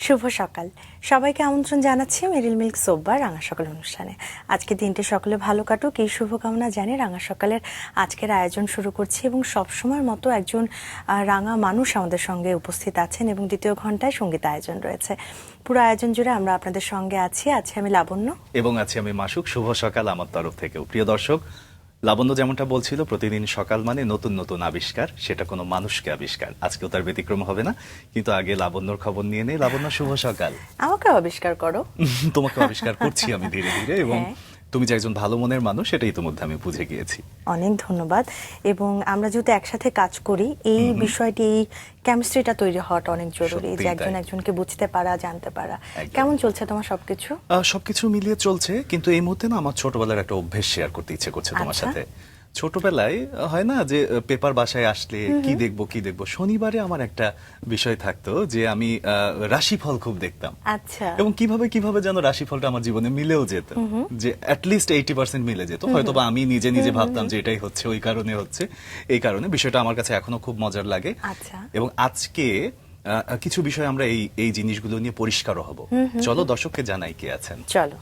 শুভ সকাল সবাইকে আমন্ত্রণ জানাচ্ছি মেরিল মিল্ক সোব্বা রাঙা সকাল অনুষ্ঠানে। আজকে দিনটি সকলে ভালো কাটুক এই শুভকামনা জানিয়ে রাঙা সকালের আজকের আয়োজন শুরু করছি এবং সবসময়ের মতো একজন রাঙা মানুষ আমাদের সঙ্গে উপস্থিত আছেন এবং দ্বিতীয় ঘন্টায় সঙ্গীত আয়োজন রয়েছে। পুরো আয়োজন জুড়ে আমরা আপনাদের সঙ্গে আছি আমি লাবণ্য এবং আছি আমি মাসুক। শুভ সকাল আমার তরফ থেকেও। প্রিয় দর্শক, লাবণ্য যেমনটা বলছিল প্রতিদিন সকাল মানে নতুন নতুন আবিষ্কার, সেটা কোনো মানুষকে আবিষ্কার। আজকেও তার ব্যতিক্রম হবে না, কিন্তু আগে লাবণ্যর খবর নিয়ে নেই। লাবণ্য, শুভ সকাল। আমাকে আবিষ্কার করো। তোমাকে আবিষ্কার করছি আমি ধীরে ধীরে, এবং তুমি যে একজন ভালো মনের মানুষ সেটা ইতিমধ্যে আমি বুঝে গিয়েছি। অনেক ধন্যবাদ। এবং আমরা যেহেতু একসাথে কাজ করি, এই বিষয়টি এই কেমিস্ট্রিটা তৈরি হওয়াটা অনেক জরুরি, যে একজন একজনকে বুঝতে পারা, জানতে পারা। কেমন চলছে তোমার সবকিছু? সবকিছু মিলিয়ে চলছে, কিন্তু এই মুহূর্তে না আমার ছোটবেলার একটা অভ্যেস শেয়ার করতে ইচ্ছে করছে তোমার সাথে। ছোটবেলায় হয় না যে পেপার বাসায় আসলে কি দেখবো, শনিবারে আমার একটা বিষয় থাকতো যে আমি রাশিফল খুব দেখতাম। আচ্ছা। এবং কিভাবে যেন রাশিফলটা আমার জীবনে মিলেও যেত, যে অ্যাটলিস্ট 80% মিলে যেত। হয়তোবা আমি নিজে ভাবতাম যে এটাই হচ্ছে, ওই কারণে হচ্ছে, এই কারণে। বিষয়টা আমার কাছে এখনো খুব মজার লাগে। আচ্ছা। এবং আজকে কিছু বিষয় আমরা এই জিনিসগুলো নিয়ে পরিষ্কারও হব। চলো দর্শককে জানাই কে আছেন। চলো।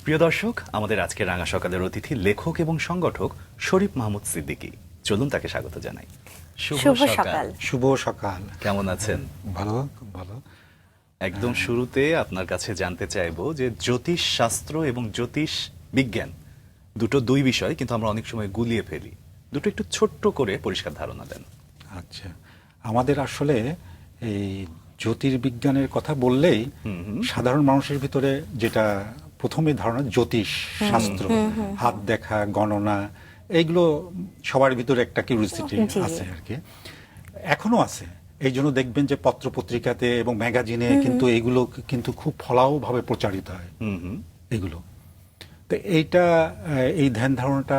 প্রিয় দর্শক, আমাদের আজকে রাঙা সকালের অতিথি লেখক এবং সংগঠক শরীফ মাহমুদ সিদ্দিকী। চলুন তাকে স্বাগত জানাই। শুভ সকাল। শুভ সকাল। কেমন আছেন? ভালো, খুব ভালো। একদম শুরুতে আপনার কাছে জানতে চাইবো যে জ্যোতিষ শাস্ত্র এবং জ্যোতিষ বিজ্ঞান দুই বিষয়, কিন্তু আমরা অনেক সময় গুলিয়ে ফেলি। দুটো একটু ছোট্ট করে পরিষ্কার ধারণা দেন। আচ্ছা, আমাদের আসলে এই জ্যোতির্বিজ্ঞানের কথা বললেই সাধারণ মানুষের ভিতরে যেটা প্রথমে ধারণা জ্যোতিষ শাস্ত্র, হাত দেখা, গণনা, এইগুলো সবার ভিতরে একটা কিউরিওসিটি আছে আর কি, এখনো আছে। এই জন্য দেখবেন যে পত্র পত্রিকাতে এবং ম্যাগাজিনে কিন্তু এইগুলো কিন্তু খুব ফলাও ভাবে প্রচারিত হয় এগুলো। তো এইটা এই ধ্যান ধারণাটা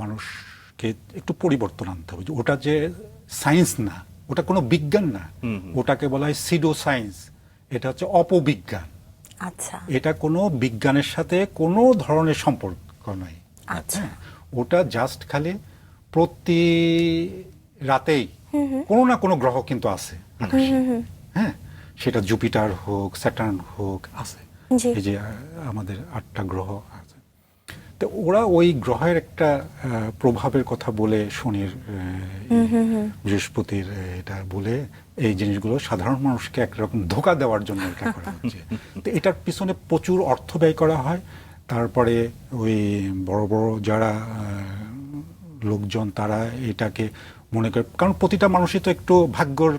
মানুষকে একটু পরিবর্তন আনতে হবে। ওটা যে সায়েন্স না, ওটা কোনো বিজ্ঞান না, ওটাকে বলা হয় সিডো সায়েন্স। এটা হচ্ছে অপবিজ্ঞান। আচ্ছা। এটা কোনো বিজ্ঞানের সাথে কোনো ধরনের সম্পর্ক নাই। আচ্ছা। ওটা জাস্ট খালি প্রতি রাতেই কোনো না কোনো গ্রহ কিন্তু আছে আকাশে। হ্যাঁ, সেটা জুপিটার হোক, স্যাটার্ন হোক, আছে। এই যে আমাদের 8টা গ্রহ আছে, তো ওরা ওই গ্রহের একটা প্রভাবের কথা বলে, শনির, বৃহস্পতির, এটা বলে এই জিনিসগুলো সাধারণ মানুষকে একরকম ধোঁকা দেওয়ার জন্য এটা করা হচ্ছে। তো এটার পিছনে প্রচুর অর্থ ব্যয় করা হয়। তারপরে ওই বড় বড় যারা লোকজন, তারা এটাকে মনে করে, কারণ প্রতিটা মানুষই তো একটু ভাগ্যর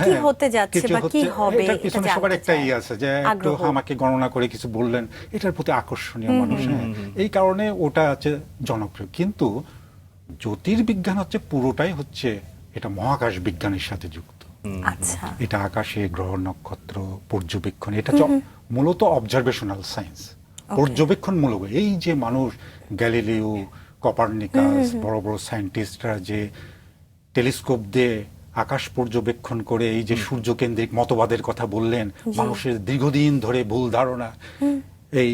কি হতে যাচ্ছে বা কি হবে, এটার পিছনে সবার একটা আছে যে একটু আমাকে গণনা করে কিছু বললেন, এটার প্রতি আকর্ষণীয় মানুষ। এই কারণে ওটা আছে জনপ্রিয়। কিন্তু জ্যোতির্বিজ্ঞান হচ্ছে পুরোটাই হচ্ছে এটা মহাকাশ বিজ্ঞানের সাথে যুক্ত। আচ্ছা। এটা আকাশে গ্রহ নক্ষত্র পর্যবেক্ষণ, এটা মূলত অবজারভেশনাল সায়েন্স, পর্যবেক্ষণমূলক। এই যে মানুষ গ্যালিলিও, কপারনিকাস, বড় বড় সায়েন্টিস্টরা যে টেলিস্কোপ দিয়ে আকাশ পর্যবেক্ষণ করে এই যে সূর্যকেন্দ্রিক মতবাদের কথা বললেন, মানুষের দীর্ঘদিন ধরে ভুল ধারণা এই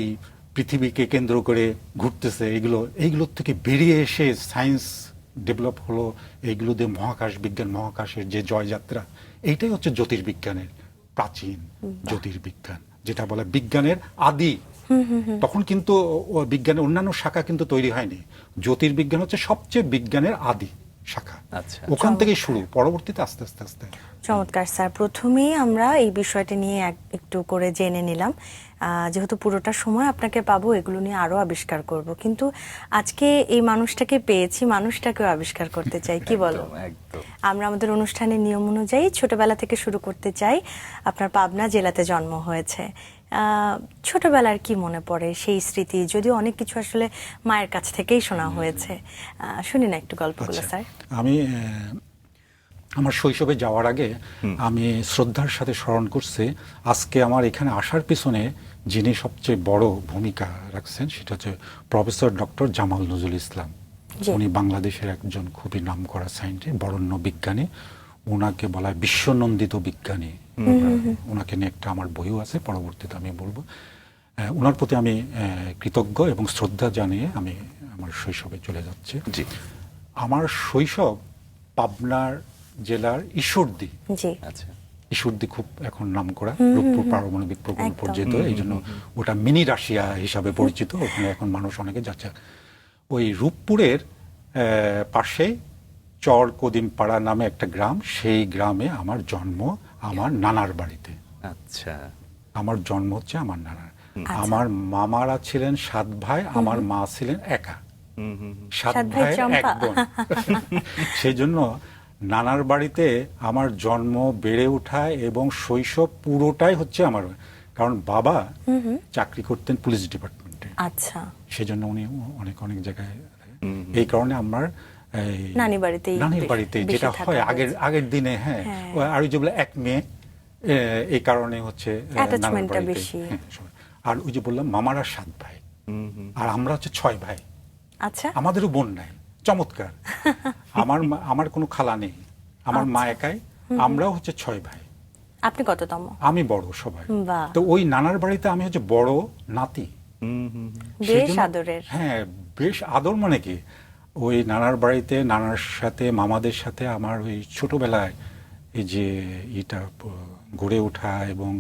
পৃথিবীকে কেন্দ্র করে ঘুরতেছে, এইগুলোর থেকে বেরিয়ে এসে সায়েন্স ডেভেলপ হলো। এইগুলো দিয়ে মহাকাশ বিজ্ঞান, মহাকাশের যে জয়যাত্রা, এইটাই হচ্ছে জ্যোতির্বিজ্ঞানের প্রাচীন জ্যোতির্বিজ্ঞান, যেটা বলে বিজ্ঞানের আদি। তখন কিন্তু বিজ্ঞানের অন্যান্য শাখা কিন্তু তৈরি হয়নি। জ্যোতির্বিজ্ঞান হচ্ছে সবচেয়ে বিজ্ঞানের আদি শাখা। আচ্ছা। ওখান থেকে শুরু, পরবর্তীতে আস্তে আস্তে। চমৎকার স্যার। প্রথমেই আমরা এই বিষয়টা নিয়ে একটু করে জেনে নিলাম। যেহেতু পুরোটা সময় আপনাকে পাবো, এগুলো নিয়ে আরো আবিষ্কার করব, কিন্তু আজকে এই মানুষটাকে পেয়েছি, মানুষটাকেও আবিষ্কার করতে চাই। কি বলো? আমরা আমাদের অনুষ্ঠানের নিয়ম অনুযায়ী ছোটবেলা থেকে শুরু করতে চাই। আপনার পাবনা জেলাতে জন্ম হয়েছে। ছোটবেলার কি মনে পড়ে সেই স্মৃতি? যদিও অনেক কিছু আসলে মায়ের কাছ থেকেই শোনা হয়েছে, শুনি না একটু গল্পগুলো স্যার। আমি আমার শৈশবে যাওয়ার আগে আমি শ্রদ্ধার সাথে স্মরণ করছি, আজকে আমার এখানে আসার পিছনে যিনি সবচেয়ে বড় ভূমিকা রাখছেন সেটা হচ্ছে প্রফেসর ডক্টর জামাল নজরুল ইসলাম। উনি বাংলাদেশের একজন খুবই নামকরা সায়েন্টিস্ট, বরেণ্য বিজ্ঞানী। ওনাকে বলা হয় বিশ্বনন্দিত বিজ্ঞানী। ওনাকে নিয়ে একটা আমার বইও আছে, পরবর্তীতে আমি বলবো। ওনার প্রতি আমি কৃতজ্ঞ এবং শ্রদ্ধা জানিয়ে আমি আমার শৈশবে চলে যাচ্ছি। আমার শৈশব পাবনার জেলার ঈশ্বরদী। আচ্ছা। ঈশ্বরদী খুব এখন নাম করা রূপপুর পারমাণবিক প্রকল্প যেহেতু এই জন্য ওটা মিনি রাশিয়া হিসাবে পরিচিত, ওখানে এখন মানুষ অনেকে যাচ্ছে। ওই রূপপুরের পাশে চর কদিমপাড়া নামে একটা গ্রাম, সেই গ্রামে আমার জন্ম আমার নানার বাড়িতে। আচ্ছা, আমার জন্ম হচ্ছে আমার নানার। আমার মামারা ছিলেন 7 ভাই, আমার মা ছিলেন একা, 7 সাত ভাই ভাই এক চম্পা। বোন। সেই জন্য নানার বাড়িতে আমার জন্ম, বেড়ে ওঠা এবং শৈশব পুরোটাই হচ্ছে আমার, কারণ বাবা চাকরি করতেন পুলিশ ডিপার্টমেন্টে, আচ্ছা, সেজন্য উনি অনেক অনেক জায়গায়, এই কারণে আমার এই নানি বাড়িতেই নানির বাড়িতে বেশি যেটা থাকা হয় হয়েছে। আগের দিনে, হ্যাঁ, আর ওই যেগুলো এক মেয়ে, এই কারণে হচ্ছে নানার Attachment-টা বাড়িতে, বেশি। হ্যাঁ, সবাই। আর ওই যে বললাম মামারা 7 ভাই, আর আমরা হচ্ছে 6 ভাই। আচ্ছা, আমাদেরও বোন নাই, চমৎকার। আমার কোনো খালা নেই, আমার মা একাই, আমরাও হচ্ছে 6 ভাই। আপনি কততম? আমি বড় সবাই। বাহ। তো ওই নানার বাড়িতে আমি হচ্ছে বড় নাতি। বেশ সেজন্য- আদরের। হ্যাঁ, বেশ আদর, মানে কি ওই নানার বাড়িতে নানার সাথে মামাদের সাথে আমার ওই ছোটবেলায় এই যে এটা গড়ে ওঠা এবং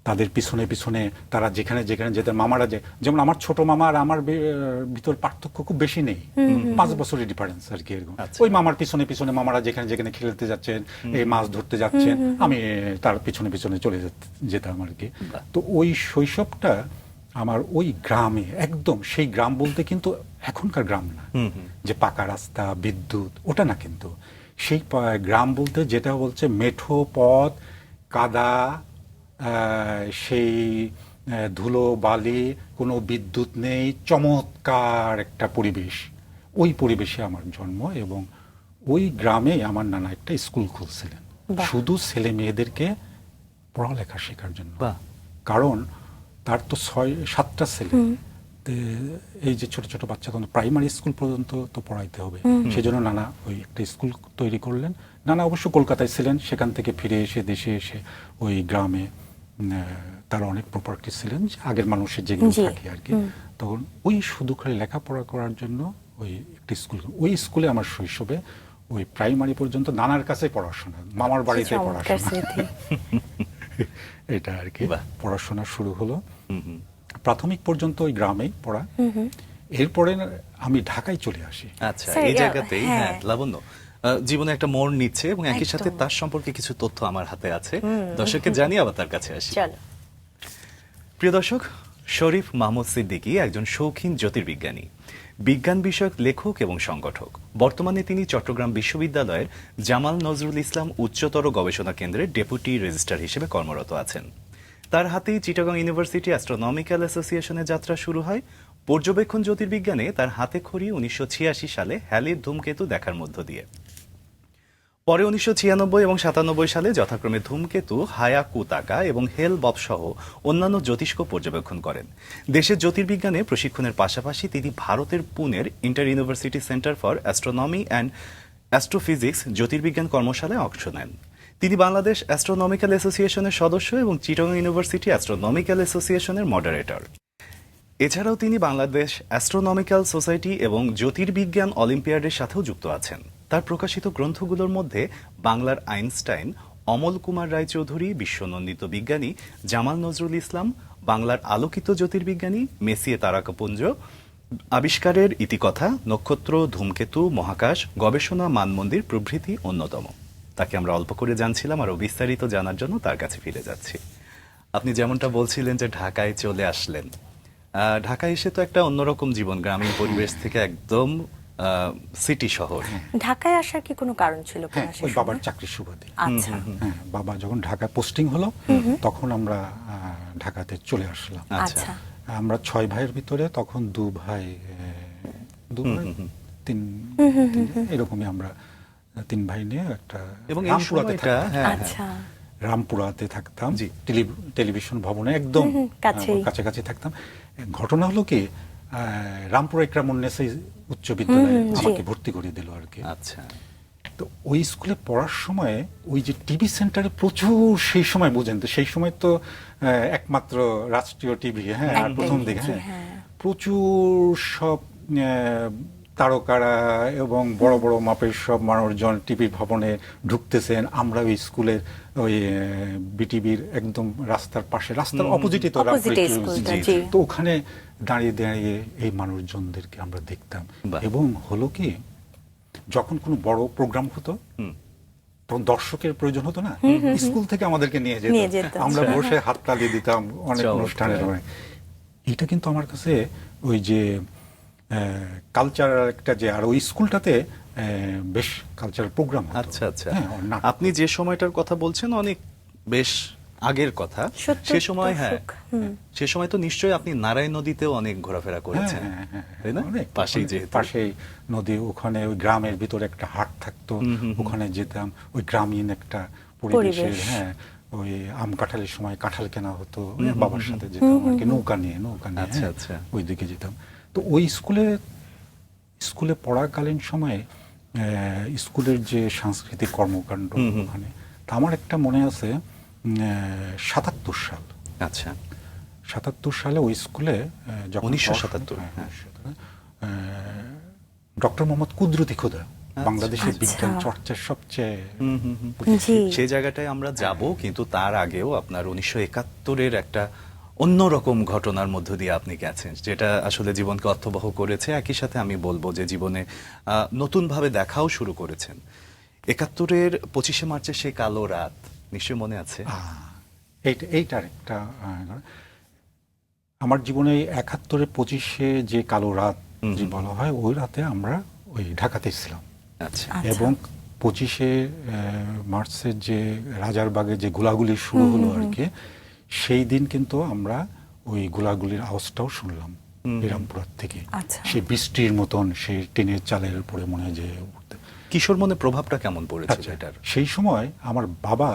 তাদের পিছনে পিছনে তারা যেখানে যেখানে যেতে, মামারা যেমন আমার ছোট মামা আর আমার ভিতর পার্থক্য খুব বেশি নেই, 5 বছরের ডিফারেন্স আর কি এরকম। ওই মামার পিছনে পিছনে মামারা যেখানে যেখানে খেলতে যাচ্ছেন, এই মাছ ধরতে যাচ্ছেন, আমি তার পিছনে পিছনে চলে যেতাম আর কি। তো ওই শৈশবটা আমার ওই গ্রামে, একদম সেই গ্রাম বলতে কিন্তু এখনকার গ্রাম না, যে পাকা রাস্তা বিদ্যুৎ ওটা না, কিন্তু সেই গ্রাম বলতে যেটা বলছে মেঠো পথ, কাদা, সেই ধুলো বালি, কোনো বিদ্যুৎ নেই, চমৎকার একটা পরিবেশ। ওই পরিবেশে আমার জন্ম এবং ওই গ্রামে আমার নানা একটা স্কুল খুলছিলেন শুধু ছেলে মেয়েদেরকে পড়ালেখা শেখার জন্য। বাহ। কারণ তার তো 6-7টা ছেলে, এই যে ছোট ছোট বাচ্চা প্রাইমারি স্কুল পর্যন্ত তো পড়াইতে হবে, সেজন্য নানা ওই একটা স্কুল তৈরি করলেন। নানা অবশ্য কলকাতায় ছিলেন, সেখান থেকে ফিরে এসে দেশে এসে ওই গ্রামে তার অনেক প্রপার্টি ছিলেন, আগের মানুষের যেগুলো থাকে আর কি, তখন ওই শুধু খালি লেখাপড়া করার জন্য ওই একটা স্কুল, ওই স্কুলে আমার শৈশবে ওই প্রাইমারি পর্যন্ত নানার কাছে পড়াশোনা, মামার বাড়িতে চমৎকার পড়াশোনা, স্মৃতি। এটা আর কি। বাহ। পড়াশোনা শুরু হলো প্রাথমিক পর্যন্ত ওই গ্রামেই পড়া। এরপরে আমি ঢাকায় চলে আসি। আচ্ছা, স্যার, এই জায়গাতেই হ্যাঁ। হ্যাঁ লাবণ্য জীবনে একটা মোড় নিচ্ছে এবং একই সাথে একদম। তার সম্পর্কে কিছু তথ্য আমার হাতে আছে, দর্শককে জানিয়ে আবার তার কাছে আসি। চলো। প্রিয় দর্শক, শরীফ মাহমুদ সিদ্দিকী একজন শৌখিন জ্যোতির্বিজ্ঞানী, বিজ্ঞান বিষয়ক লেখক এবং সংগঠক। বর্তমানে তিনি চট্টগ্রাম বিশ্ববিদ্যালয়ের জামাল নজরুল ইসলাম উচ্চতর গবেষণা কেন্দ্রের ডেপুটি রেজিস্ট্রার হিসেবে কর্মরত আছেন। তার হাতেই চিটাগং ইউনিভার্সিটি অ্যাস্ট্রোনমিক্যাল অ্যাসোসিয়েশনের যাত্রা শুরু হয়। পর্যবেক্ষণ জ্যোতির্বিজ্ঞানে তার হাতে খড়ি 1986 সালে হ্যালির ধূমকেতু দেখার মধ্য দিয়ে। পরে 1996 এবং 97 সালে যথাক্রমে ধূমকেতু, হায়াকুতাকা এবং হেল বব সহ অন্যান্য জ্যোতিষ্ক পর্যবেক্ষণ করেন। দেশের জ্যোতির্বিজ্ঞানে প্রশিক্ষণের পাশাপাশি তিনি ভারতের পুনের inter university centre for astronomy and astrophysics জ্যোতির্বিজ্ঞান কর্মশালায় অংশ নেন। তিনি বাংলাদেশ অ্যাস্ট্রোনমিক্যাল অ্যাসোসিয়েশনের সদস্য এবং চিটাগং ইউনিভার্সিটি অ্যাস্ট্রোনমিক্যাল অ্যাসোসিয়েশনের মডারেটর। এছাড়াও তিনি বাংলাদেশ অ্যাস্ট্রোনমিক্যাল সোসাইটি এবং জ্যোতির্বিজ্ঞান অলিম্পিয়াডের সাথেও যুক্ত আছেন। তার প্রকাশিত গ্রন্থগুলোর মধ্যে বাংলার আইনস্টাইন, অমল কুমার রায়চৌধুরী, বিশ্বনন্দিত বিজ্ঞানী জামাল নজরুল ইসলাম, বাংলার আলোকিত জ্যোতির্বিজ্ঞানী, মেসিয়ে তারাকাপুঞ্জ, আবিষ্কারের ইতিকথা, নক্ষত্র, ধূমকেতু, মহাকাশ, গবেষণা মানমন্দির প্রভৃতি অন্যতম। তাকে আমরা অল্প করে জানছিলাম, আরও বিস্তারিত জানার জন্য তার কাছে ফিরে যাচ্ছি। আপনি যেমনটা বলছিলেন যে ঢাকায় চলে আসলেন, ঢাকায় এসে তো একটা অন্যরকম জীবন, গ্রামীণ পরিবেশ থেকে একদম সিটি শহর। ঢাকায় আসার কি কোনো কারণ ছিল হ্যাঁ, কিনা সে ওই সময়? বাবার চাকরির সুবাদে। আচ্ছা, হ্যাঁ, বাবা যখন ঢাকা পোস্টিং হলো তখন আমরা ঢাকাতে চলে আসলাম। আচ্ছা। আমরা 6 ভাইয়ের ভিতরে তখন 2 ভাই, তিন এরকমই আমরা 3 ভাই নিয়ে একটা এবং এই রামপুরাতে সময়টা থাকতাম। আচ্ছা, রামপুরাতে থাকতাম, জি। টেলিভিশন ভবনে একদম কাছেই। কাছাকাছি থাকতাম। ঘটনা হলো কি, রামপুরা ইকরামুন্নেসা উচ্চ বিদ্যালয়ে আমাকে ভর্তি করে দিল আর কি। আচ্ছা, তো ওই স্কুলে পড়ার সময় ওই যে টিভি সেন্টারে প্রচুর, সেই সময় বুঝেন তো, সেই সময় তো একমাত্র রাষ্ট্রীয় টিভি, হ্যাঁ, আর একদমই, প্রথম দিকে, জি, হ্যাঁ, হ্যাঁ। প্রচুর সব তারকারা এবং বড় বড় মাপের সব মানুষজন টিভি ভবনে ঢুকতেছেন, আমরা ওই স্কুলের ওই বিটিভির একদম রাস্তার পাশে, রাস্তার অপোজিটে তো Opposite রামপুরা স্কুলটা, জি, জি। তো ওখানে দাঁড়িয়ে দাঁড়িয়ে এই মানুষজনদেরকে আমরা দেখতাম। বাহ। এবং হলো কি, যখন কোনো বড় প্রোগ্রাম হতো তখন দর্শকের প্রয়োজন হতো না, স্কুল থেকে আমাদেরকে নিয়ে নিয়ে যেত, যেত। আমরা বসে হাততালি দিতাম অনেক চমৎকার। অনুষ্ঠানের সময়। এটা কিন্তু আমার কাছে ওই যে কালচারাল একটা যে, আর ওই স্কুলটাতে বেশ কালচারাল প্রোগ্রাম হতো। আচ্ছা আচ্ছা, হ্যাঁ, নাটক। আপনি যে সময়টার কথা বলছেন অনেক বেশ আগের কথা। 70 সে সময় হ্যাঁ, দশক, হুম। সে সময় তো নিশ্চয়ই আপনি নারায়ণ নদীতেও অনেক ঘোরাফেরা করেছেন, তাই না? অনেক, পাশেই অনেক, যেহেতু পাশেই নদী, ওখানে ওই গ্রামের ভিতরে একটা হাট থাকতো, ওখানে যেতাম, ওই গ্রামীণ একটা পরিবেশের, পরিবেশ। হ্যাঁ, ওই আম কাঁঠালের সময় কাঁঠাল কেনা হতো, ওই বাবার সাথে যেতাম আর কি, নৌকা নিয়ে আচ্ছা, হ্যাঁ, আচ্ছা। ওই দিকে যেতাম। তো ওই স্কুলে পড়াকালীন সময়ে স্কুলের যে সাংস্কৃতিক কর্মকাণ্ড, ওখানে তা আমার একটা মনে আছে, ৭৭ সাল, আচ্ছা, ৭৭ সালে ওই স্কুলে যখন 1977, হ্যাঁ, ডক্টর মোহাম্মদ কুদরতি খুদা, বাংলাদেশের আচ্ছা। বিজ্ঞান চর্চার সবচেয়ে জি। সেই জায়গাটায় আমরা যাব, কিন্তু তার আগেও আপনার 1971-এর একটা অন্যরকম ঘটনার মধ্য দিয়ে আপনি গেছেন, যেটা আসলে জীবনকে অর্থবহ করেছে, একই সাথে আমি বলবো যে জীবনে নতুন ভাবে দেখাও শুরু করেছেন। 71-এর 25শে মার্চের সেই কালো রাত নিশ্চয় মনে আছে? এইটার একটা আমার জীবনে 71-এর 25শে যে কালো রাত যে বলা হয়, ওই রাতে আমরা ওই ঢাকাতে ছিলাম। আচ্ছা, আচ্ছা। এবং 25শে মার্চের যে রাজারবাগে যে গোলাগুলি শুরু হলো আর কি, সেই দিন কিন্তু আমরা ওই গোলাগুলির আওয়াজটাও শুনলাম বিরামপুরার থেকে। আচ্ছা। সেই বৃষ্টির মতন সেই টিনের চালের উপরে মনে হয় যে উঠতে। কিশোর মনে প্রভাবটা কেমন পড়েছে আচ্ছা, এটার? সেই সময় আমার বাবা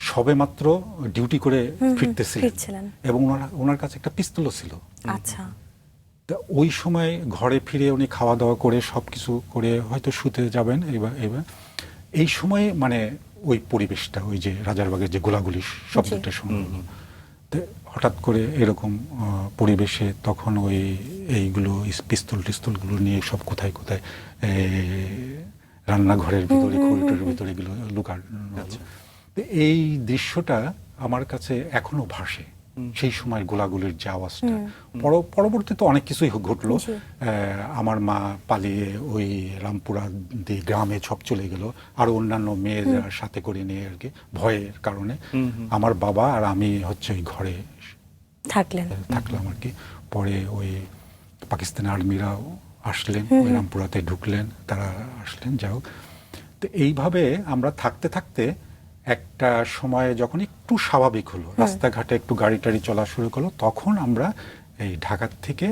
সবে মাত্র ডিউটি করে ফিরছিলেন। ফিরতেছিলেন এবং ওনার কাছে একটা পিস্তলও ছিল। আচ্ছা। তা ওই সময় ঘরে ফিরে উনি খাওয়া দাওয়া করে সবকিছু করে হয়তো শুতে যাবেন, এবার এই সময়ে মানে ওই পরিবেশটা, ওই যে রাজারবাগের যে গোলাগুলি শব্দটা শোনা হলো। তো হঠাৎ করে এরকম পরিবেশে তখন ওই এইগুলো পিস্তল টিস্তলগুলো নিয়ে সব কোথায় কোথায় রান্নাঘরের ভিতরে, করিডোরের ভিতরে এগুলো লুকানো হলো। তো এই দৃশ্যটা আমার কাছে এখনো ভাসে, সেই সময় গোলাগুলির যে আওয়াজটা। পরবর্তীতে অনেক কিছুই ঘটলো। আমার মা পালিয়ে ওই রামপুরা দিয়ে গ্রামে সব চলে গেল, আর অন্যান্য মেয়েদের সাথে করে নিয়ে আর কি, ভয়ের কারণে। আমার বাবা আর আমি হচ্ছে ওই ঘরে থাকলাম আর কি। পরে ওই পাকিস্তানি আর্মিরাও আসলেন, ওই রামপুরাতে ঢুকলেন, তারা আসলেন, যাও। তো এইভাবে আমরা থাকতে থাকতে একটা সময়ে যখন একটু স্বাভাবিক হলো, রাস্তাঘাটে একটু গাড়ি টাড়ি চলা শুরু করলো, তখন আমরা এই ঢাকা থেকে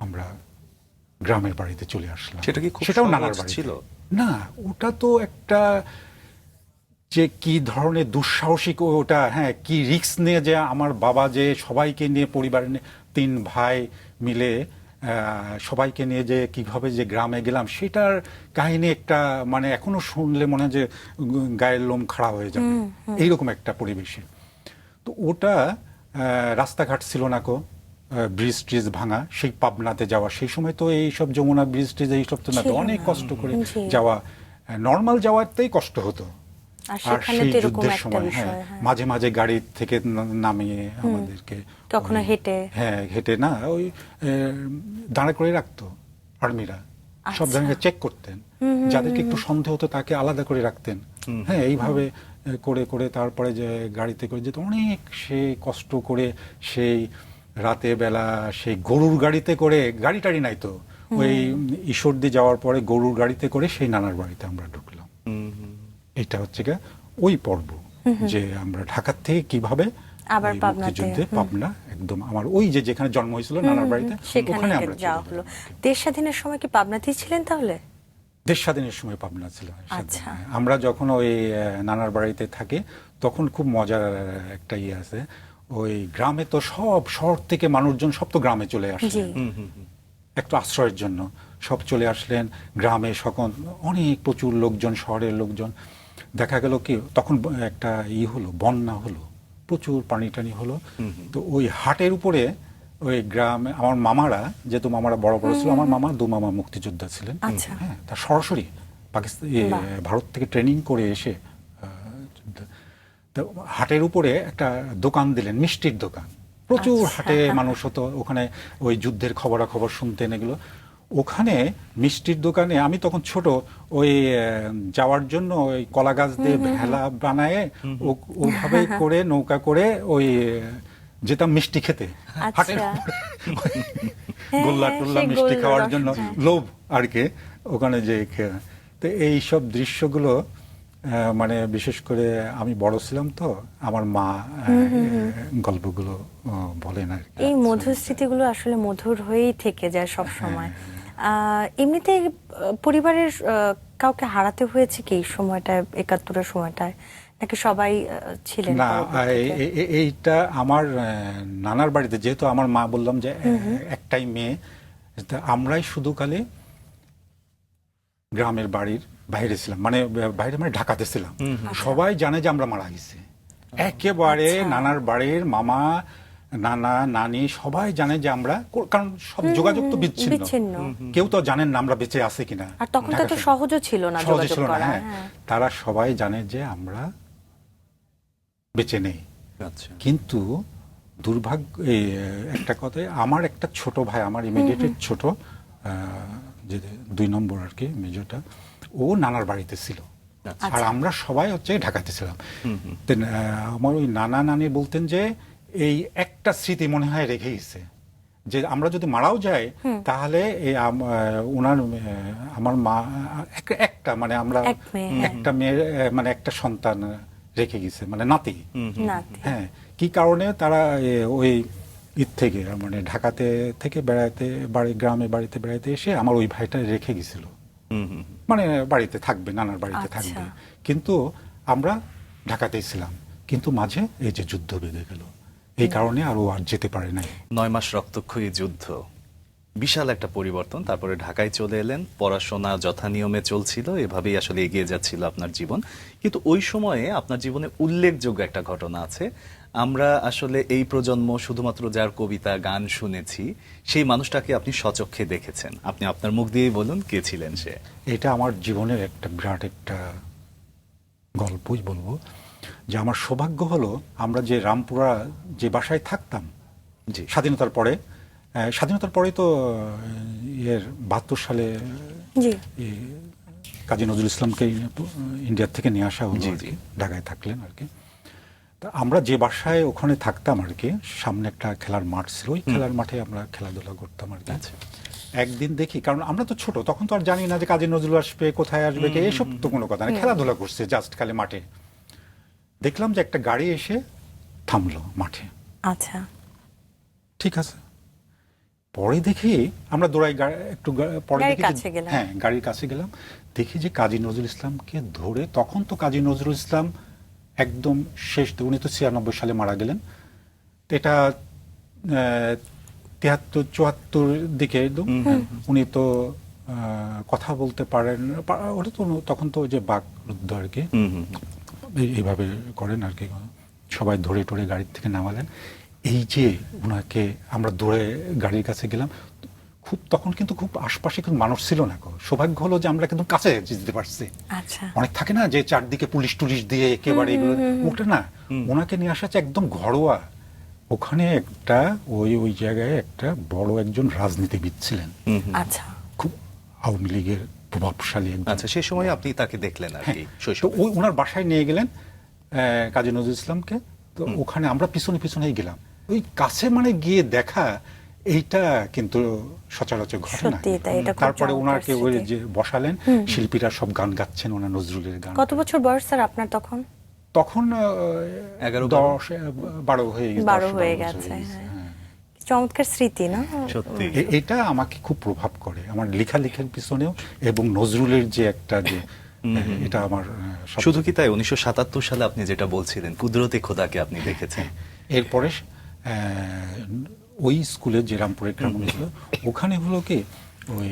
আমরা গ্রামের বাড়িতে চলে আসলাম। সেটা কি খুব সেটাও সহজ নানার বাড়িতে ছিল? না, ওটা তো একটা যে কি ধরনের দুঃসাহসিক, ওটা হ্যাঁ, কি রিস্ক নিয়ে যে আমার বাবা যে সবাইকে নিয়ে, পরিবার নিয়ে 3 ভাই মিলে সবাইকে নিয়ে যে কিভাবে যে গ্রামে গেলাম, সেটার কাহিনী একটা মানে এখনো শুনলে মনে হয় যে গায়ের লোম খাড়া হয়ে যাবে, এইরকম একটা পরিবেশে। তো ওটা রাস্তাঘাট ছিল না কো, ব্রিজ ট্রিজ ভাঙা, সেই পাবনাতে যাওয়া, সেই সময় তো এইসব যমুনা ব্রিজ ট্রিজ এইসব তো না, তো অনেক কষ্ট করে যাওয়া, নর্মাল যাওয়াতেই কষ্ট হতো। আর আর সেখানে সেই তো এরকম যুদ্ধের একটা সময় বিষয়, হ্যাঁ, হ্যাঁ। মাঝে মাঝে গাড়ি থেকে নামিয়ে আমাদেরকে কখনো হেঁটে। হ্যাঁ, হেঁটে না, ওই দাঁড়া করে রাখতো আর্মিরা, সব আচ্ছা। ধরনের চেক করতেন, যাদেরকে একটু সন্দেহ হতো তাকে আলাদা করে রাখতেন। হ্যাঁ, এইভাবে করে করে তারপরে যে গাড়িতে করে যেত, অনেক সে কষ্ট করে, সেই রাতে বেলা সেই গরুর গাড়িতে করে, গাড়ি টাড়ি নাই তো, ওই ঈশ্বরদী যাওয়ার পরে গরুর গাড়িতে করে সেই নানার বাড়িতে আমরা ঢুকলাম। এটা হচ্ছে গিয়ে ওই পর্ব, যে আমরা ঢাকা থেকে কিভাবে আবার ওই পাবনাতে, মুক্তিযুদ্ধে পাবনা, একদম আমার ওই যে যেখানে জন্ম হয়েছিল নানার বাড়িতে, সেখানে ওখানে আমরা যাওয়া হলো। দেশ স্বাধীনের সময় কি পাবনাতেই ছিলেন তাহলে? দেশ স্বাধীনের সময় পাবনা ছিল। আচ্ছা। আমরা যখন ওই নানার বাড়িতে থাকি, তখন খুব মজার একটা ইয়ে আছে, ওই গ্রামে তো সব শহর থেকে মানুষজন সব তো গ্রামে চলে আসে জি। একটু আশ্রয়ের জন্য, সব চলে আসলেন গ্রামে, সকল অনেক প্রচুর লোকজন, শহরের লোকজন। দেখা গেল কি তখন একটা হলো, বন্যা হলো, প্রচুর পানি টানি হলো। তো ওই হাটের উপরে ওই গ্রামে আমার মামারা, যেহেতু মামারা বড় বড় ছিল, আমার মামা 2 মামা মুক্তিযোদ্ধা ছিলেন। আচ্ছা। হ্যাঁ, তা সরাসরি পাকিস্তান বাহ। ভারত থেকে ট্রেনিং করে এসে তো হাটের উপরে একটা দোকান দিলেন, মিষ্টির দোকান। প্রচুর আচ্ছা। হাটে মানুষ হতো, ওখানে ওই যুদ্ধের খবরাখবর শুনতেন এগুলো। ওখানে মিষ্টির দোকানে আমি তখন ছোট, ওই যাওয়ার জন্য ওই কলা গাছ দিয়ে ভেলা বানায় ওভাবে করে নৌকা করে ওই যেতাম মিষ্টি খেতে হাটের আচ্ছা। উপরে। গোল্লা টোল্লা সেই মিষ্টি গোল খাওয়ার রস, জন্য হ্যাঁ। লোভ আর কি, ওখানে যে খেয়ে। তো এই সব দৃশ্যগুলো মানে বিশেষ করে আমি বড় ছিলাম তো, আমার মা গল্পগুলো বলেন আর কি। এই মধুর স্মৃতিগুলো আসলে মধুর হয়েই থেকে যায় সব সময়। এমনিতে পরিবারের কাউকে হারাতে হয়েছে কি এই সময়টায়, 71-এর সময়টায়, নাকি সবাই ছিলেন না, পরবর্তীতে? এইটা আমার নানার বাড়িতে, যেহেতু আমার মা বললাম যে একটাই মেয়ে, তা আমরাই শুধু খালি গ্রামের বাড়ির বাইরে ছিলাম, মানে বাইরে মানে ঢাকাতে ছিলাম। সবাই জানে যে আমরা মারা গেছি একেবারে। আচ্ছা। নানার বাড়ির মামা, নানা, নানি সবাই জানে যে আমরা, কারণ সব যোগাযোগ তো বিচ্ছিন্ন, বিচ্ছিন্ন। কেউ তো জানেন না আমরা বেঁচে আছি কিনা। আর তখন তো ঢাকা এত শহরে। সহজও ছিল না সহজে যোগাযোগ ছিল না, করা। হ্যাঁ। হ্যাঁ। তারা সবাই জানে যে আমরা বেঁচে নেই। আচ্ছা। কিন্তু দুর্ভাগ্য একটা কথায়, আমার একটা ছোট ভাই, আমার ইমিডিয়েট ছোট, যে 2 নম্বর আর কি, মেজরটা, ও নানার বাড়িতে ছিল। আচ্ছা। আর আমরা সবাই হচ্ছে ঢাকাতে ছিলাম। আমার ওই নানা নানি বলতেন যে এই একটা স্মৃতি মনে হয় রেখে গেছে, যে আমরা যদি মারাও যাই তাহলে এই ওনার আমার মা একটা মানে আমরা এক মেয়ে, হ্যাঁ। একটা মেয়ের মানে একটা সন্তান রেখে গেছে, মানে নাতি। নাতি। হ্যাঁ, কি কারণে তারা ওই ঈদ থেকে মানে ঢাকাতে থেকে বেড়াতে গ্রামে বাড়িতে বেড়াতে এসে আমার ওই ভাইটা রেখে গেছিল, মানে বাড়িতে থাকবে, নানার বাড়িতে আচ্ছা। থাকবে। কিন্তু আমরা ঢাকাতেই ছিলাম, কিন্তু মাঝে এই যে যুদ্ধ বেঁধে গেল, এই কারণে আর ও আর যেতে পারে নাই। 9 মাস রক্তক্ষয়ী যুদ্ধ, বিশাল একটা পরিবর্তন। তারপরে ঢাকায় চলে এলেন, পড়াশোনা যথা নিয়মে চলছিল, এভাবেই আসলে এগিয়ে যাচ্ছিল আপনার জীবন। কিন্তু ওই সময়ে আপনার জীবনে উল্লেখযোগ্য একটা ঘটনা আছে। আমরা আসলে এই প্রজন্ম শুধুমাত্র যার কবিতা গান শুনেছি, সেই মানুষটাকে আপনি স্বচক্ষে দেখেছেন। আপনি আপনার মুখ দিয়েই বলুন, কে ছিলেন সে? এটা আমার জীবনের একটা বিরাট একটা গল্পই বলবো, যে আমার সৌভাগ্য হলো, আমরা যে রামপুরা যে বাসায় থাকতাম জি। স্বাধীনতার পরে তো 72 সালে জি। কাজী নজরুল ইসলামকে ইন্ডিয়ার থেকে নিয়ে আসা হলো জি, আর জি। কি, ঢাকায় থাকলেন আর কি। তা আমরা যে বাসায় ওখানে থাকতাম আর কি, সামনে একটা খেলার মাঠ ছিল, ওই খেলার মাঠে আমরা খেলাধুলা করতাম আর কি। আচ্ছা। একদিন দেখি, কারণ আমরা তো ছোট তখন, তো আর জানি না যে কাজী নজরুল আসবে, কোথায় আসবে, এসব তো কোনো কথা না, খেলাধুলা করছে জাস্ট খালি মাঠে। দেখলাম যে একটা গাড়ি এসে থামলো মাঠে। আচ্ছা। ঠিক আছে, পরে দেখি আমরা দৌড়াই একটু পরে গাড়ির দেখি কাছে গেলাম। হ্যাঁ, গাড়ির কাছে গেলাম, দেখি যে কাজী নজরুল ইসলামকে ধরে, তখন তো কাজী নজরুল ইসলাম একদম শেষ, উনি তো 96 সালে মারা গেলেন। তো এটা 73-74 দিকে একদম। উনি তো কথা বলতে পারেন, ওটা তো তখন তো ওই যে বাকরুদ্ধ আর কি, এইভাবে করেন আর কি। সবাই ধরে টরে গাড়ির থেকে নামালেন। এই যে ওনাকে আমরা দৌড়ে গাড়ির কাছে গেলাম, তখন কিন্তু খুব আশপাশে কিন্তু মানুষ ছিল না। সৌভাগ্য হলো যে আমরা কিন্তু কাছে যেতে পারছি। আচ্ছা। অনেক থাকে না যে চারদিকে পুলিশ টুলিশ দিয়ে একেবারে এগুলো, ওটা না, ওনাকে নিয়ে আসা একদম ঘরোয়া। ওখানে একটা ওই জায়গায় একটা বড় একজন রাজনীতিবিদ ছিলেন, আচ্ছা। খুব আওয়ামী লীগের প্রভাবশালী একজন। আচ্ছা, সেই সময় আপনি তাকে দেখলেন আর কি, তো শৈশবে। ওই ওনার বাসায় নিয়ে গেলেন কাজী নজরুল ইসলামকে। তো ওখানে আমরা পিছনে পিছনেই গেলাম। ওই কাছে মানে গিয়ে দেখা, এইটা কিন্তু সচরাচর ঘটে না। সত্যি তাই, এটা খুব তারপরে চমৎকার ওনাকে ওই স্মৃতি। যে বসালেন, শিল্পীরা সব গান গাচ্ছেন, ওনার নজরুলের গান। কত বছর বয়স স্যার আপনার তখন? তখন 10-12 হয়ে গেছে। 12 হয়ে গেছে, হ্যাঁ। চমৎকার স্মৃতি না? সত্যি। এটা আমাকে খুব প্রভাব করে আমার লেখালেখির পিছনেও, এবং নজরুলের যে একটা যে এটা আমার শুধু কি তাই, 1977 সালে আপনি যেটা বলছিলেন, কুদরতে খোদাকে আপনি দেখেছেন। এরপরে ওই স্কুলে যে রামপুরের গ্রামে ছিল, ওখানে হলো কি ওই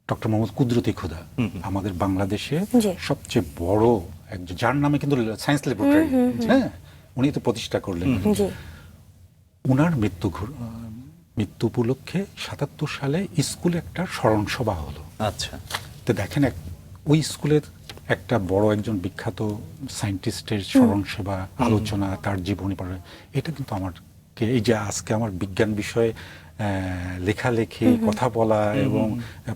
ডক্টর মোহাম্মদ কুদরতি খোদা, আমাদের বাংলাদেশে জি। সবচেয়ে বড় একজন, যার নামে কিন্তু সায়েন্স ল্যাবরেটরি, হ্যাঁ, উনি তো প্রতিষ্ঠা করলেন। জি। ওনার মৃত্যু উপলক্ষে ৭৭ সালে স্কুলে একটা স্মরণ সভা হলো। আচ্ছা। তো দেখেন ওই স্কুলের একটা বড় একজন বিখ্যাত সায়েন্টিস্টের স্মরণ সেবা, আলোচনা, তার জীবনী পড়ে, এটা কিন্তু আমাকে এই যে আজকে আমার বিজ্ঞান বিষয়ে লেখালেখি, কথা বলা এবং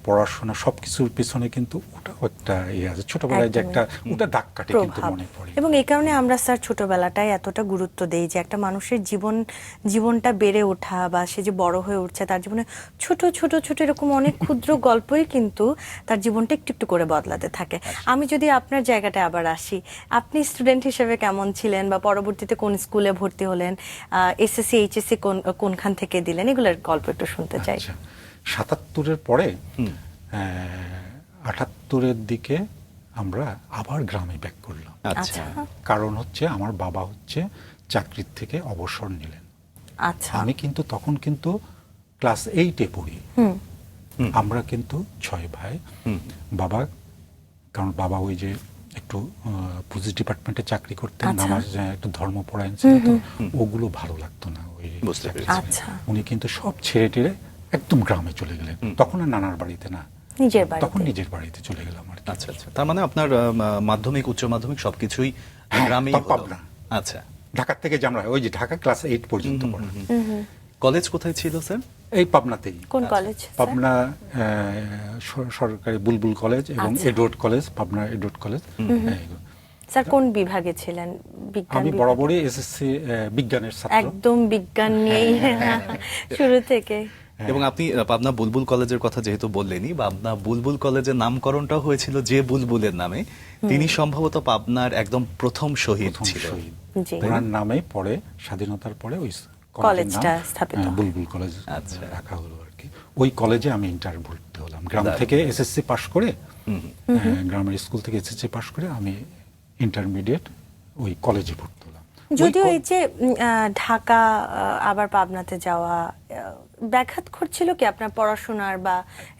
পড়াশোনা সবকিছুর পিছনে কিন্তু ওটাও একটা ইয়ে আছে, ছোটবেলায় যে একটা ওটা দাগ কাটে কিন্তু মনে পড়ে। এবং এই কারণে আমরা স্যার ছোটবেলাটায় এতটা গুরুত্ব দেই যে একটা মানুষের জীবনটা বেড়ে ওঠা বা সে যে বড় হয়ে উঠছে, তার জীবনে ছোট ছোট ছোট এরকম অনেক ক্ষুদ্র গল্পই কিন্তু তার জীবনটা একটু একটু করে বদলাতে থাকে। আমি যদি আপনার জায়গাটা আবার আসি, আপনি স্টুডেন্ট হিসেবে কেমন ছিলেন বা পরবর্তীতে কোন স্কুলে ভর্তি হলেন, এসএসসি এইচএসসি কোনখান থেকে দিলেন, এগুলোর গল্প একটু শুনতে চাই। ৭৭-এর পরে ৭৮-এর দিকে আমরা আবার গ্রামে ব্যাক করলাম। আচ্ছা। কারণ হচ্ছে আমার বাবা হচ্ছে চাকরির থেকে অবসর নিলেন। আচ্ছা। আমি কিন্তু তখন কিন্তু ক্লাস 8-এ পড়ি। আমরা কিন্তু 6 ভাই। বাবা, কারণ বাবা ওই যে একটু পুলিশ ডিপার্টমেন্টে চাকরি করতেন, নামাজ একটু ধর্মপরায়ণ ছিল, তো ওগুলো ভালো লাগতো না ওই। আচ্ছা। উনি কিন্তু সব ছেড়ে টেড়ে একদম গ্রামে চলে গেলেন। তখন আর নানার বাড়িতে না, তখন নিজের বাড়িতে চলে গেলাম আর কি। আচ্ছা আচ্ছা। তার মানে আপনার মাধ্যমিক, উচ্চ মাধ্যমিক সবকিছুই গ্রামেই হলো? পাবনা। আচ্ছা। ঢাকার থেকে যে আমরা ওই যে ঢাকা ক্লাস 8 পর্যন্ত পড়া। কলেজ কোথায় ছিল স্যার? এই পাবনাতেই। কোন কলেজ? পাবনা সরকারি বুলবুল কলেজ এবং Edward college, Pabna Edward college. Sir কোন বিভাগে ছিলেন? বিজ্ঞান? আমি বরাবরই এসএসসি বিজ্ঞানের ছাত্র। একদম বিজ্ঞান নিয়েই শুরু থেকে। এবং আপনি পাবনা বুলবুল কলেজের কথা যেহেতু বললেনই, পাবনা বুলবুল কলেজের নামকরণটা হয়েছিল যে বুলবুলের নামে, তিনি সম্ভবত পাবনার একদম প্রথম শহীদ ছিলেন। ওনার নামে পরে স্বাধীনতার পরে ওই কলেজটা স্থাপিত, বুলবুল কলেজ রাখা হলো আর কি। ওই কলেজে আমি ইন্টার ভর্তি হলাম। গ্রাম থেকে এসএসসি পাশ করে, গ্রামের স্কুল থেকে এসএসসি পাশ করে আমি ইন্টারমিডিয়েট ওই কলেজে ভর্তি হলাম। যদিও এই যে ঢাকা আবার পাবনাতে যাওয়া ব্যাঘাত ঘটছিল কি আপনার পড়াশোনার, বা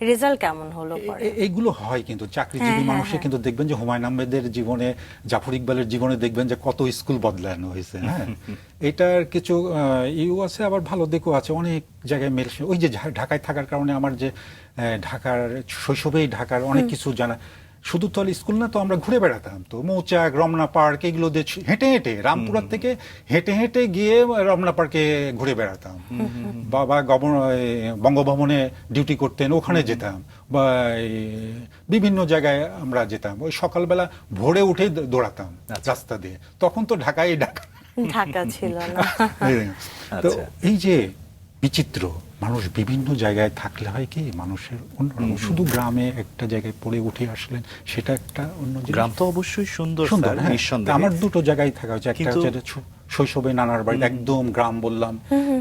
রেজাল্ট কেমন হলো পরে? এইগুলো হয় কিন্তু চাকরিজীবী মানুষের কিন্তু দেখবেন যে হুমায়ুন আহমেদের জীবনে, জাফর ইকবালের জীবনে দেখবেন যে কত স্কুল বদলানো হয়েছে। হ্যাঁ, এটার কিছু ইউ আছে, আবার ভালো দিকও আছে। অনেক জায়গায় মেল, ওই যে ঢাকায় থাকার কারণে আমার যে ঢাকার শৈশবেই ঢাকার অনেক কিছু জানা। শুধু তো স্কুল না, তো আমরা ঘুরে বেড়াতাম, তো মৌচাক, রমনা পার্ক, এগুলো দিয়ে হেঁটে হেঁটে রামপুরার থেকে হেঁটে হেঁটে গিয়ে রমনা পার্কে ঘুরে বেড়াতাম। বাবা বঙ্গভবনে ডিউটি করতেন, ওখানে যেতাম, বা বিভিন্ন জায়গায় আমরা যেতাম। ওই সকালবেলা ভোরে উঠে দৌড়াতাম রাস্তা দিয়ে। তখন তো ঢাকা ছিল না। তো এই যে বিচিত্র মানুষ বিভিন্ন জায়গায় থাকলে হয় কি, মানুষের অন্যরকম। শুধু গ্রামে একটা জায়গায় পড়ে উঠে আসলেন, সেটা একটা অন্য। গ্রাম তো অবশ্যই সুন্দর, আমার দুটো জায়গায় থাকা হয়েছে। একটা হচ্ছে শৈশবে নানার বাড়িতে একদম গ্রাম বললাম,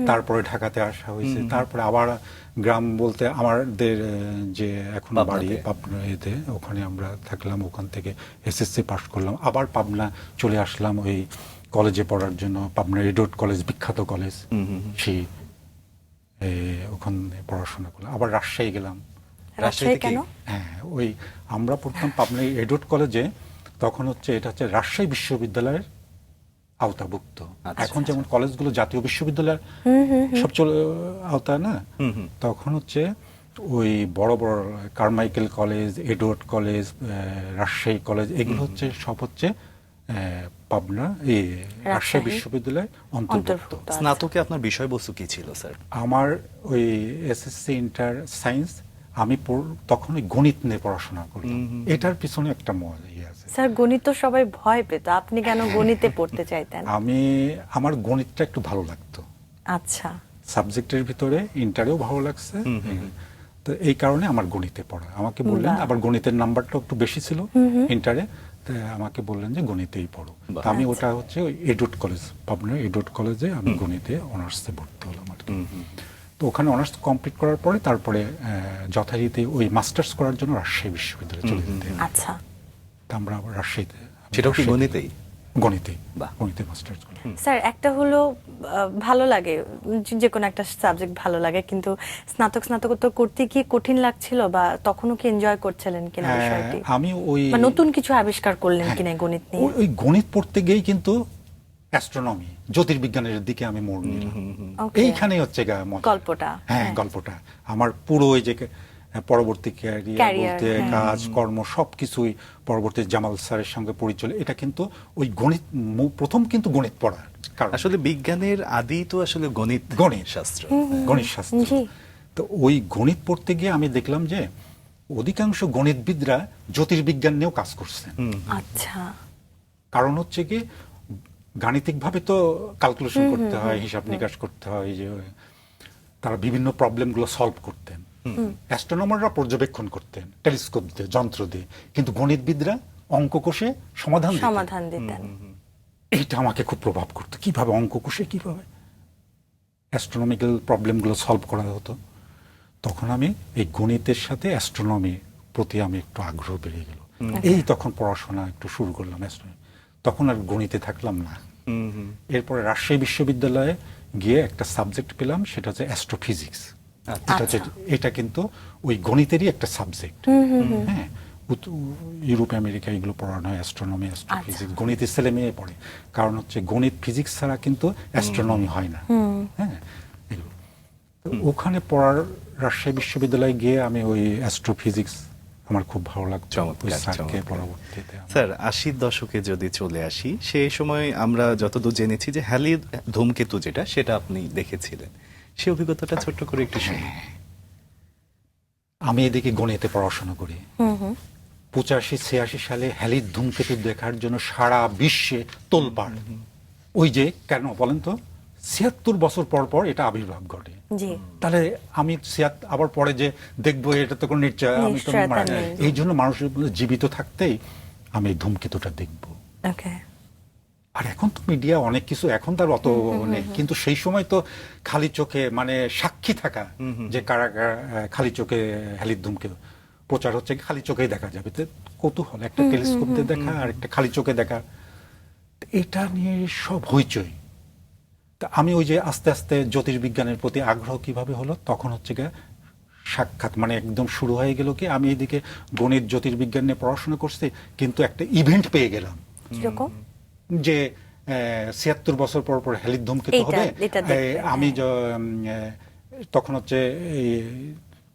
তারপরে ঢাকাতে আসা হয়েছে, তারপরে আবার গ্রাম বলতে আমাদের যে এখন বাড়ি পাবনাতে, ওখানে আমরা থাকলাম। ওখান থেকে এসএসসি পাস করলাম, আবার পাবনা চলে আসলাম ওই কলেজে পড়ার জন্য। পাবনা এডওয়ার্ড কলেজ, বিখ্যাত কলেজ, সেই ওখানে পড়াশোনা করলাম। আবার রাজশাহী গেলাম। রাজশাহী কেন? হ্যাঁ, ওই আমরা পড়তাম পাবনা এডওয়ার্ড কলেজে, তখন হচ্ছে এটা হচ্ছে রাজশাহী বিশ্ববিদ্যালয়ের আওতাভুক্ত। এখন যেমন কলেজগুলো জাতীয় বিশ্ববিদ্যালয়ের সব আওতা না, তখন হচ্ছে ওই বড় বড় Carmichael college, Edward college, Rajshahi college, এগুলো হচ্ছে সব হচ্ছে পাবনা রাজশাহী বিশ্ববিদ্যালয় অন্তর্ভুক্ত। স্নাতকে আপনার বিষয়বস্তু কি ছিল স্যার? আমার ওই এসএসসি ইন্টার সায়েন্স, আমি তখন ওই গণিত নিয়ে পড়াশোনা করতাম। এটার পিছনে একটা মজা আছে। স্যার গণিত তো সবাই ভয় পেত, আপনি কেন গণিতে পড়তে চাইতেন? আমার গণিতটা একটু ভালো লাগতো। আচ্ছা। সাবজেক্টের ভিতরে ইন্টারেও ভালো লাগছে, তো এই কারণে আমার গণিতে পড়া। আমাকে বললেন, আবার গণিতের নাম্বারটা একটু বেশি ছিল ইন্টারে, আমাকে বললেন যে গণিতেই পড়ো। আমি ওটা হচ্ছে এডওয়ার্ড কলেজ, পাবনা এডওয়ার্ড কলেজে আমি গণিতে অনার্সে ভর্তি হলাম আর কি। তো ওখানে অনার্স কমপ্লিট করার পরে তারপরে যথারীতি ওই মাস্টার্স করার জন্য রাজশাহী বিশ্ববিদ্যালয়ে চলে যেতে। আচ্ছা। আমরা আবার রাজশাহীতে, সেটাও কি গণিতেই? গণিতে মাস্টার্স করলাম। স্যার একটা হলো ভালো লাগে, যে কোনো একটা সাবজেক্ট ভালো লাগে, কিন্তু স্নাতকোত্তর করতে কি কঠিন লাগছিল, বা তখনও কি এনজয় করছিলেন কিনা বিষয়টি? আমি ওই নতুন কিছু আবিষ্কার করলেন কিনা গণিত নিয়ে? ওই গণিত পড়তে গিয়েই কিন্তু অ্যাস্ট্রোনমি, জ্যোতির্বিজ্ঞানের দিকে আমি মোড় নিলাম। Okay. এইখানে হচ্ছে মজা। গল্পটা, হ্যাঁ, হ্যাঁ। গল্পটা আমার পুরো ওই যে পরবর্তী ক্যারিয়ার Career, বলতে হ্যাঁ। কাজ কর্ম সবকিছুই পরবর্তী জামাল স্যারের সঙ্গে পরিচয়, এটা কিন্তু ওই গণিত প্রথম কিন্তু গণিত পড়ার কারণ আসলে বিজ্ঞানের আদি তো আসলে গণিত গণিত। শাস্ত্র। গণিত শাস্ত্র। জি। তো ওই গণিত পড়তে গিয়ে আমি দেখলাম যে অধিকাংশ গণিতবিদরা জ্যোতির্বিজ্ঞান নিয়েও কাজ করছেন। আচ্ছা। কারণ হচ্ছে কি গাণিতিকভাবে তো ক্যালকুলেশন করতে হয়, হিসাব নিকাশ করতে হয়, যে তারা বিভিন্ন প্রবলেমগুলো সলভ করতেন। অ্যাস্ট্রোনমাররা পর্যবেক্ষণ করতেন টেলিস্কোপ দিয়ে, যন্ত্র দিয়ে, কিন্তু গণিতবিদরা অঙ্ক কষে সমাধান দিতেন। সমাধান দিতেন। এইটা আমাকে খুব প্রভাব করতো, কিভাবে অঙ্ক কষে কিভাবে অ্যাস্ট্রোনমিক্যাল প্রবলেমগুলো সলভ করা হতো। তখন আমি এই গণিতের সাথে অ্যাস্ট্রোনমির প্রতি আমি একটু আগ্রহ বেড়ে গেল। এই তখন পড়াশোনা একটু শুরু করলাম অ্যাস্ট্রোনমি। তখন আর গণিতে থাকলাম না। এরপরে রাজশাহী বিশ্ববিদ্যালয়ে গিয়ে একটা সাবজেক্ট পেলাম, সেটা হচ্ছে অ্যাস্ট্রোফিজিক্স। এটা কিন্তু ওই গণিতেরই একটা সাবজেক্ট। হ্যাঁ, ইউরোপ আমেরিকা এগুলো পড়ানো হয়, অ্যাস্ট্রোনমি, অ্যাস্ট্রোফিজিক্স। গণিতের ছেলে মেয়ে পড়ে, কারণ হচ্ছে গণিত ফিজিক্স ছাড়া কিন্তু অ্যাস্ট্রোনমি হয় না। হ্যাঁ, এগুলো তো ওখানে পড়ার রাজশাহী বিশ্ববিদ্যালয়ে গিয়ে আমি ওই অ্যাস্ট্রোফিজিক্স আমার খুব ভালো লাগতো। ওই চমৎকার, স্যারকে চমৎকার। পরবর্তীতে স্যার 80 দশকে যদি চলে আসি, সেই সময় আমরা যতদূর জেনেছি যে হ্যালির ধূমকেতু যেটা, সেটা আপনি দেখেছিলেন। সেই অভিজ্ঞতাটা ছোট্ট করে একটু শুনি। আমি এদিকে গণিতে পড়াশোনা করি। 85-86 সালে হ্যালির ধূমকেতু দেখার জন্য সারা বিশ্বে তোলপাড়। ওই যে কেন বলেন তো, 76 বছর পর পর এটা আবির্ভাব ঘটে। জি। তাহলে আমি আবার পরে যে দেখবো, এটা তো কোনো নিশ্চয়, আমি তো নিশ্চয়তা মারা নেই। যাই। এই জন্য মানুষের জীবিত থাকতেই আমি এই ধূমকেতুটা দেখবো। ওকে। আর এখন তো মিডিয়া অনেক কিছু, এখন তার অত নেই, কিন্তু সেই সময় তো খালি চোখে মানে সাক্ষী থাকা, যে কারা কারা খালি চোখে হ্যালির ধূমকেতু প্রচার হচ্ছে, খালি চোখেই দেখা যাবে। তো কৌতূহল, একটা টেলিস্কোপ দিয়ে দেখা আর একটা খালি চোখে দেখা, এটা নিয়ে সব হইচই। তা আমি ওই যে আস্তে আস্তে জ্যোতির্বিজ্ঞানের প্রতি আগ্রহ কিভাবে হলো, তখন হচ্ছে গিয়ে সাক্ষাৎ মানে একদম শুরু হয়ে গেল কি, আমি এদিকে গণিত জ্যোতির্বিজ্ঞান নিয়ে পড়াশোনা করছি, কিন্তু একটা ইভেন্ট পেয়ে গেলাম কিরকম? যে 76 বছর পর পর হ্যালির ধূমকেতু হবে। এটা দেখতে, আমি তখন হচ্ছে এই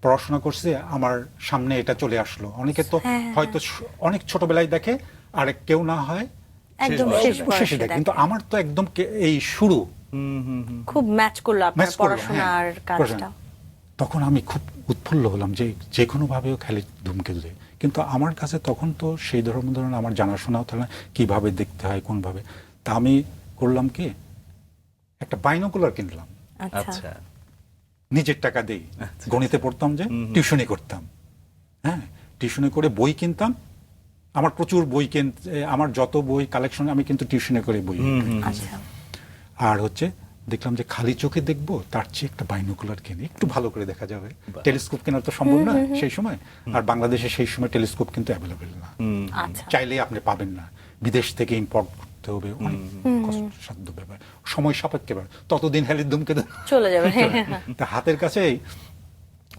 পড়াশোনা করছি, আমার সামনে এটা চলে আসলো। অনেকে তো হয়তো অনেক ছোটবেলায় দেখে, আর কেউ না হয় একদম বয়সে শেষে দেখে, কিন্তু আমার তো একদম এই শুরু। খুব ম্যাচ করলো আপনার ম্যাচ করলো, পড়াশোনা আর হ্যাঁ, কাজটা। তখন আমি খুব উৎফুল্ল হলাম যে কোনো ভাবেও খেলে ধূমকেতু দেখে। কিন্তু আমার কাছে তখন তো সেই ধরনের আমার জানাশোনাও থাকে না, কিভাবে দেখতে হয় কোনভাবে। তা আমি করলাম কি, একটা বাইনোকুলার কিনলাম, আচ্ছা। নিজের টাকা দিই। গণিতে পড়তাম, যে টিউশনি করতাম। হ্যাঁ, টিউশনি করে বই কিনতাম। আমার প্রচুর বই আমার যত বই কালেকশন, আমি কিন্তু টিউশনি করে বই কিনতাম। আচ্ছা। আর হচ্ছে দেখলাম যে খালি চোখে দেখবো, তার চেয়ে একটা বাইনোকুলার কিনে একটু ভালো করে দেখা যাবে। টেলিস্কোপ কেনার তো সম্ভব না সেই সময়, আর বাংলাদেশে সেই সময় টেলিস্কোপ কিন্তু অ্যাভেলেবেল না। আচ্ছা। চাইলেই আপনি পাবেন না, বিদেশ থেকে ইম্পোর্ট করতে হবে, অনেক কষ্টসাধ্য ব্যাপার, সময় সাপেক্ষ ব্যাপার। ততদিন হ্যালির ধূমকেতু চলে যাবে। তা হাতের কাছে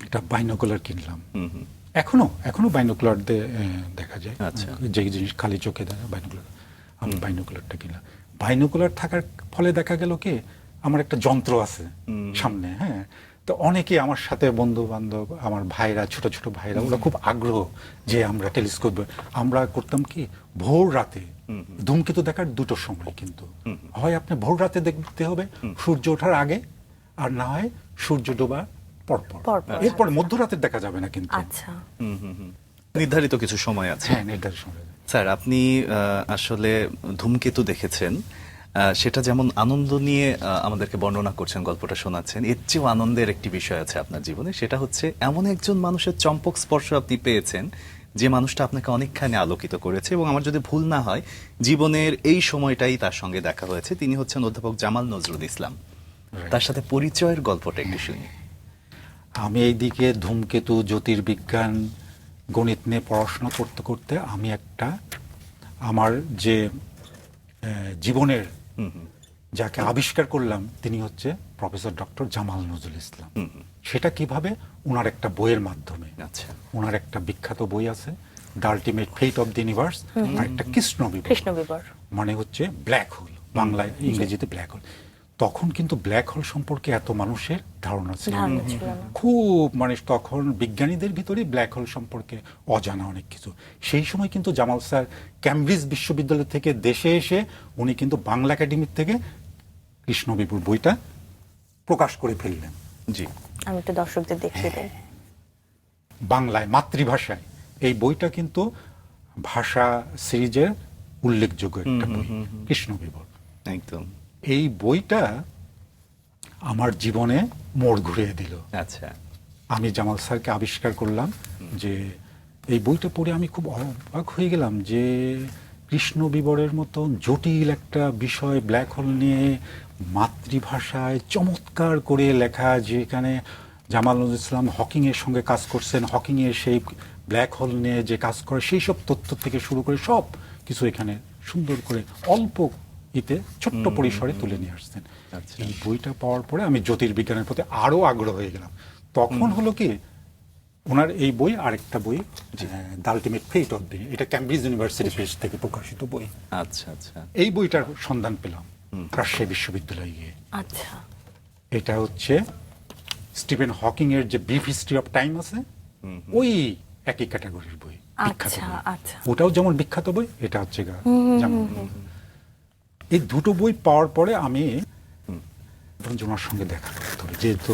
একটা বাইনোকুলার কিনলাম। এখনো বাইনোকুলার দিয়ে দেখা যায়, আচ্ছা। যে জিনিস খালি চোখে দেখা বাইনোকুলার। আমি বাইনোকুলারটা কিনলাম। বাইনোকুলার থাকার ফলে দেখা গেল কি, আমার একটা যন্ত্র আছে সামনে। হ্যাঁ, তো অনেকে আমার সাথে, বন্ধু বান্ধব, আমার ভাইরা, ছোট ছোট ভাইরা, ওরা খুব আগ্রহ যে আমরা টেলিস্কোপ। আমরা করতাম কি, ভোর রাতে ধূমকেতু দেখার দুটো সময়, কিন্তু হয় আপনি ভোর রাতে দেখতে হবে সূর্য ওঠার আগে, আর না হয় সূর্য ডোবা পরপর। এরপরে মধ্যরাতে দেখা যাবে না কিন্তু। আচ্ছা। নির্ধারিত কিছু সময় আছে। হ্যাঁ, নির্ধারিত সময়। স্যার, আপনি আসলে ধূমকেতু দেখেছেন, সেটা যেমন আনন্দ নিয়ে আমাদেরকে বর্ণনা করছেন, গল্পটা শোনাচ্ছেন, এর চেয়েও আনন্দের একটি বিষয় আছে আপনার জীবনে। সেটা হচ্ছে এমন একজন মানুষের চম্পক স্পর্শ আপনি পেয়েছেন, যে মানুষটা আপনাকে অনেকখানি আলোকিত করেছে। এবং আমার যদি ভুল না হয়, জীবনের এই সময়টাই তার সঙ্গে দেখা হয়েছে। তিনি হচ্ছেন অধ্যাপক জামাল নজরুল ইসলাম। তার সাথে পরিচয়ের গল্পটা একটু শুনি। আমি এইদিকে ধূমকেতু, জ্যোতির্বিজ্ঞান, গণিত নিয়ে পড়াশোনা করতে করতে আমি আমার যে জীবনের যাকে আবিষ্কার করলাম, তিনি হচ্ছে প্রফেসর ডক্টর জামাল নজরুল ইসলাম। সেটা কিভাবে, ওনার একটা বইয়ের মাধ্যমে। আচ্ছা। ওনার একটা বিখ্যাত বই আছে, the ultimate fate of the universe, আর একটা কৃষ্ণ বিবর, কৃষ্ণ বিবর মানে হচ্ছে ব্ল্যাক হোল। বাংলায় ইংরেজিতে ব্ল্যাক হোল। তখন কিন্তু ব্ল্যাক হোল সম্পর্কে এত মানুষের ধারণা ছিল না। ধারণা ছিল না। খুব মানে তখন বিজ্ঞানীদের ভিতরে ব্ল্যাক হোল সম্পর্কে অজানা অনেক কিছু। সেই সময় কিন্তু জামাল স্যার ক্যামব্রিজ বিশ্ববিদ্যালয় থেকে দেশে এসে উনি কিন্তু বাংলা একাডেমির থেকে কৃষ্ণবিপুর বইটা প্রকাশ করে ফেললেন জি। আমি একটু দর্শকদের দেখিয়ে দিই। বাংলায়, মাতৃভাষায়। এই বইটা কিন্তু ভাষা সিরিজের উল্লেখযোগ্য একটা বই, কৃষ্ণবিবর। একদম। এই বইটা আমার জীবনে মোড় ঘুরিয়ে দিল। আচ্ছা। আমি জামাল স্যারকে আবিষ্কার করলাম যে এই বইটা পড়ে আমি খুব অবাক হয়ে গেলাম যে কৃষ্ণবিবরের মতন জটিল একটা বিষয় ব্ল্যাক হোল নিয়ে মাতৃভাষায় চমৎকার করে লেখা, যেখানে জামাল নজরুল ইসলাম হকিং এর সঙ্গে কাজ করছেন, হকিং এর সেই ব্ল্যাক হোল নিয়ে যে কাজ করে সেই সব তথ্য থেকে শুরু করে সব কিছু এখানে সুন্দর করে অল্প ছোট্ট পরিসরে তুলে নিয়ে আসছেন। আচ্ছা। এই বইটা পাওয়ার পরে আমি জ্যোতির্বিজ্ঞানের প্রতি আরো আগ্রহ হয়ে গেলাম। তখন হলো কি, ওনার এই বই আরেকটা বই the ultimate fate of the, এটা ক্যামব্রিজ ইউনিভার্সিটি প্রেস থেকে প্রকাশিত বই। আচ্ছা আচ্ছা। এই বইটার সন্ধান পেলাম রাজশাহী বিশ্ববিদ্যালয়ে গিয়ে। আচ্ছা। এটা হচ্ছে স্টিফেন হকিং এর যে ব্রিফ হিস্ট্রি অফ টাইম আছে, ওই একই ক্যাটাগরির বই, বিখ্যাত আচ্ছা, বই। আচ্ছা। ওটাও যেমন বিখ্যাত বই, এটা হচ্ছে যেমন। এই দুটো বই পাওয়ার পরে আমি ওনার সঙ্গে দেখা করতে হবে, যেহেতু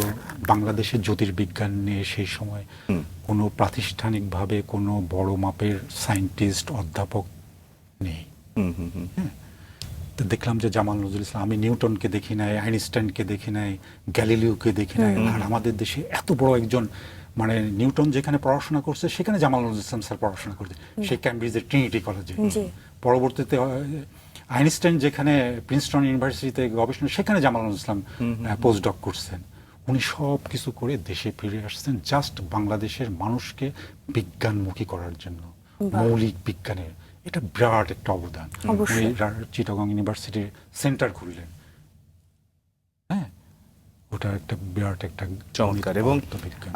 বাংলাদেশের জ্যোতির্বিজ্ঞান নিয়ে সেই সময় কোনো প্রাতিষ্ঠানিকভাবে কোনো বড় মাপের সায়েন্টিস্ট অধ্যাপক নেই। হ্যাঁ, তো দেখলাম যে জামাল নজরুল ইসলাম, আমি নিউটনকে দেখি নাই, আইনস্টাইনকে দেখি নাই, গ্যালিলিওকে দেখি নাই, আর আমাদের দেশে এত বড় একজন, মানে নিউটন যেখানে পড়াশোনা করছে সেখানে জামাল নজরুল ইসলাম স্যার পড়াশোনা করছে, সেই ক্যামব্রিজের ট্রিনিটি কলেজে। পরবর্তীতে আইনস্টাইন যেখানে প্রিন্সটন ইউনিভার্সিটিতে গবেষণা, সেখানে জামাল নজরুল ইসলাম পোস্ট ডক করছেন। উনি সব কিছু করে দেশে ফিরে আসছেন জাস্ট বাংলাদেশের মানুষকে বিজ্ঞানমুখী করার জন্য, মৌলিক বিজ্ঞানের। এটা বিরাট একটা অবদান। উনি চিটাগং ইউনিভার্সিটির সেন্টার খুললেন। হ্যাঁ, ওটা একটা বিরাট একটা চমৎকার। এবং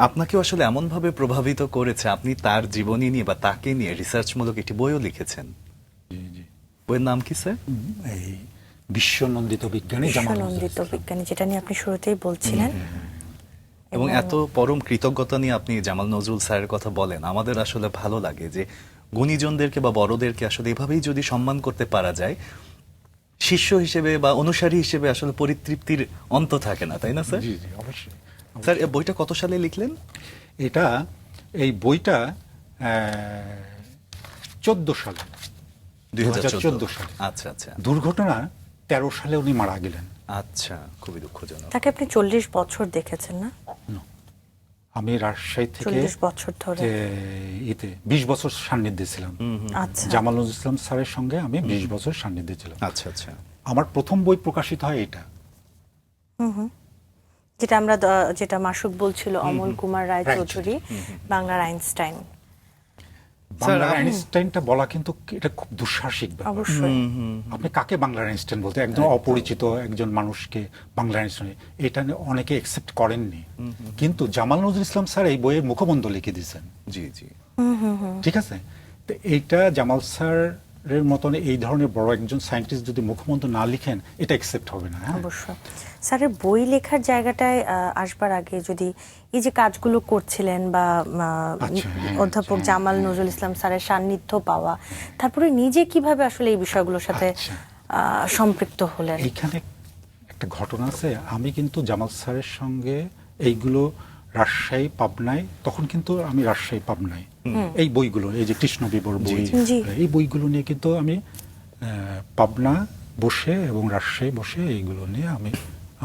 আপনাকেও আসলে এমন ভাবে প্রভাবিত করেছে, আপনি তার জীবনী নিয়ে বা তাকে নিয়ে রিসার্চমূলক একটি বইও লিখেছেন। বইয়ের নাম কি স্যার? এই বিশ্বনন্দিত বিজ্ঞানী জামাল নজরুল বিশ্বনন্দিত ইসলাম। বিজ্ঞানী, যেটা নিয়ে আপনি শুরুতেই বলছিলেন। এবং এত পরম কৃতজ্ঞতা নিয়ে আপনি জামাল নজরুল স্যারের কথা বলেন, আমাদের আসলে ভালো লাগে যে গুণীজনদেরকে বা বড়দেরকে আসলে এভাবেই যদি সম্মান করতে পারা যায়, শিষ্য হিসেবে বা অনুসারী হিসেবে আসলে পরিতৃপ্তির অন্ত থাকে না, তাই না স্যার? জি জি, অবশ্যই। স্যার, এই বইটা কত সালে লিখলেন? এই বইটা 14 সালে, 2014 সালে। আচ্ছা আচ্ছা দুর্ঘটনা 13 সালে উনি মারা গেলেন। আচ্ছা, খুবই দুঃখজনক। তাকে আপনি 40 বছর দেখেছেন না? আমি রাজশাহী থেকে 40 বছর ধরে 20 বছর সান্নিধ্যে ছিলাম। আচ্ছা। জামাল নজরুল ইসলাম স্যারের সঙ্গে আমি 20 বছর সান্নিধ্যে ছিলাম। আচ্ছা আচ্ছা। আমার প্রথম বই প্রকাশিত হয় এটা। যেটা মাসুক বলছিল, অমল কুমার রায় চৌধুরী, বাংলার আইনস্টাইন। বাংলার আইনস্টাইনটা বলা কিন্তু এটা খুব দুঃসাহসিক ব্যাপার। অবশ্যই। আপনি কাকে বাংলার আইনস্টাইন বলতে, একদম অপরিচিত একজন মানুষকে বাংলার আইনস্টাইন, এটা অনেকে একসেপ্ট করেননি। কিন্তু জামাল নজরুল ইসলাম স্যার এই বইয়ের মুখবন্ধ লিখে দিয়েছেন। জি জি। ঠিক আছে, তো এইটা জামাল স্যারের মতন এই ধরনের বড় একজন সায়েন্টিস্ট যদি মুখবন্ধ না লিখেন, এটা একসেপ্ট হবে না। অবশ্যই। স্যারের বই লেখার জায়গাটায় আসবার আগে যদি এই যে কাজগুলো করছিলেন বা অধ্যাপক জামাল নজরুল ইসলাম স্যারের সান্নিধ্য পাওয়া, তারপরে নিজে কিভাবে আসলে এই বিষয়গুলোর সাথে সম্পৃক্ত হলেন? এইখানে একটা ঘটনা আছে। আমি কিন্তু জামাল স্যারের সঙ্গে এইগুলো রাজশাহী পাবনায়, তখন কিন্তু আমি রাজশাহী পাবনায় এই বইগুলো, এই যে কৃষ্ণবিবর বই, এই বইগুলো নিয়ে কিন্তু আমি পাবনা বসে এবং রাজশাহী বসে এইগুলো নিয়ে আমি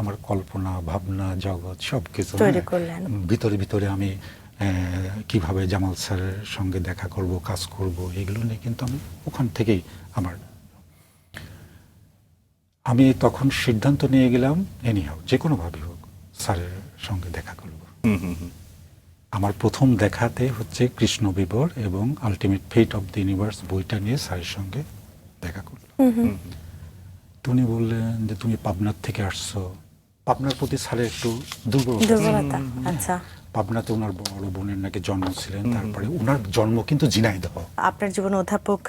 আমার কল্পনা ভাবনা জগৎ সবকিছু ভিতরে ভিতরে আমি কিভাবে জামাল স্যারের সঙ্গে দেখা করব, কাজ করব, এগুলো নিয়ে কিন্তু আমি ওখান থেকেই আমি তখন সিদ্ধান্ত নিয়ে গেলাম এনিহাউ যে কোনোভাবে হোক স্যারের সঙ্গে দেখা করব। আমার প্রথম দেখাতে হচ্ছে কৃষ্ণবিবর এবং ultimate fate of the universe বইটা নিয়ে স্যারের সঙ্গে দেখা করলাম। উনি বললেন যে তুমি পাবনার থেকে আসছো, পাবনার প্রতি স্যারের একটু দুর্বলতা আছে। দুর্বলতা, আচ্ছা। পাবনাতে ওনার বড় বোনের নাকি জন্ম ছিলেন, তারপরে ওনার জন্ম কিন্তু ঝিনাইদহ। আপনার জীবনে অধ্যাপক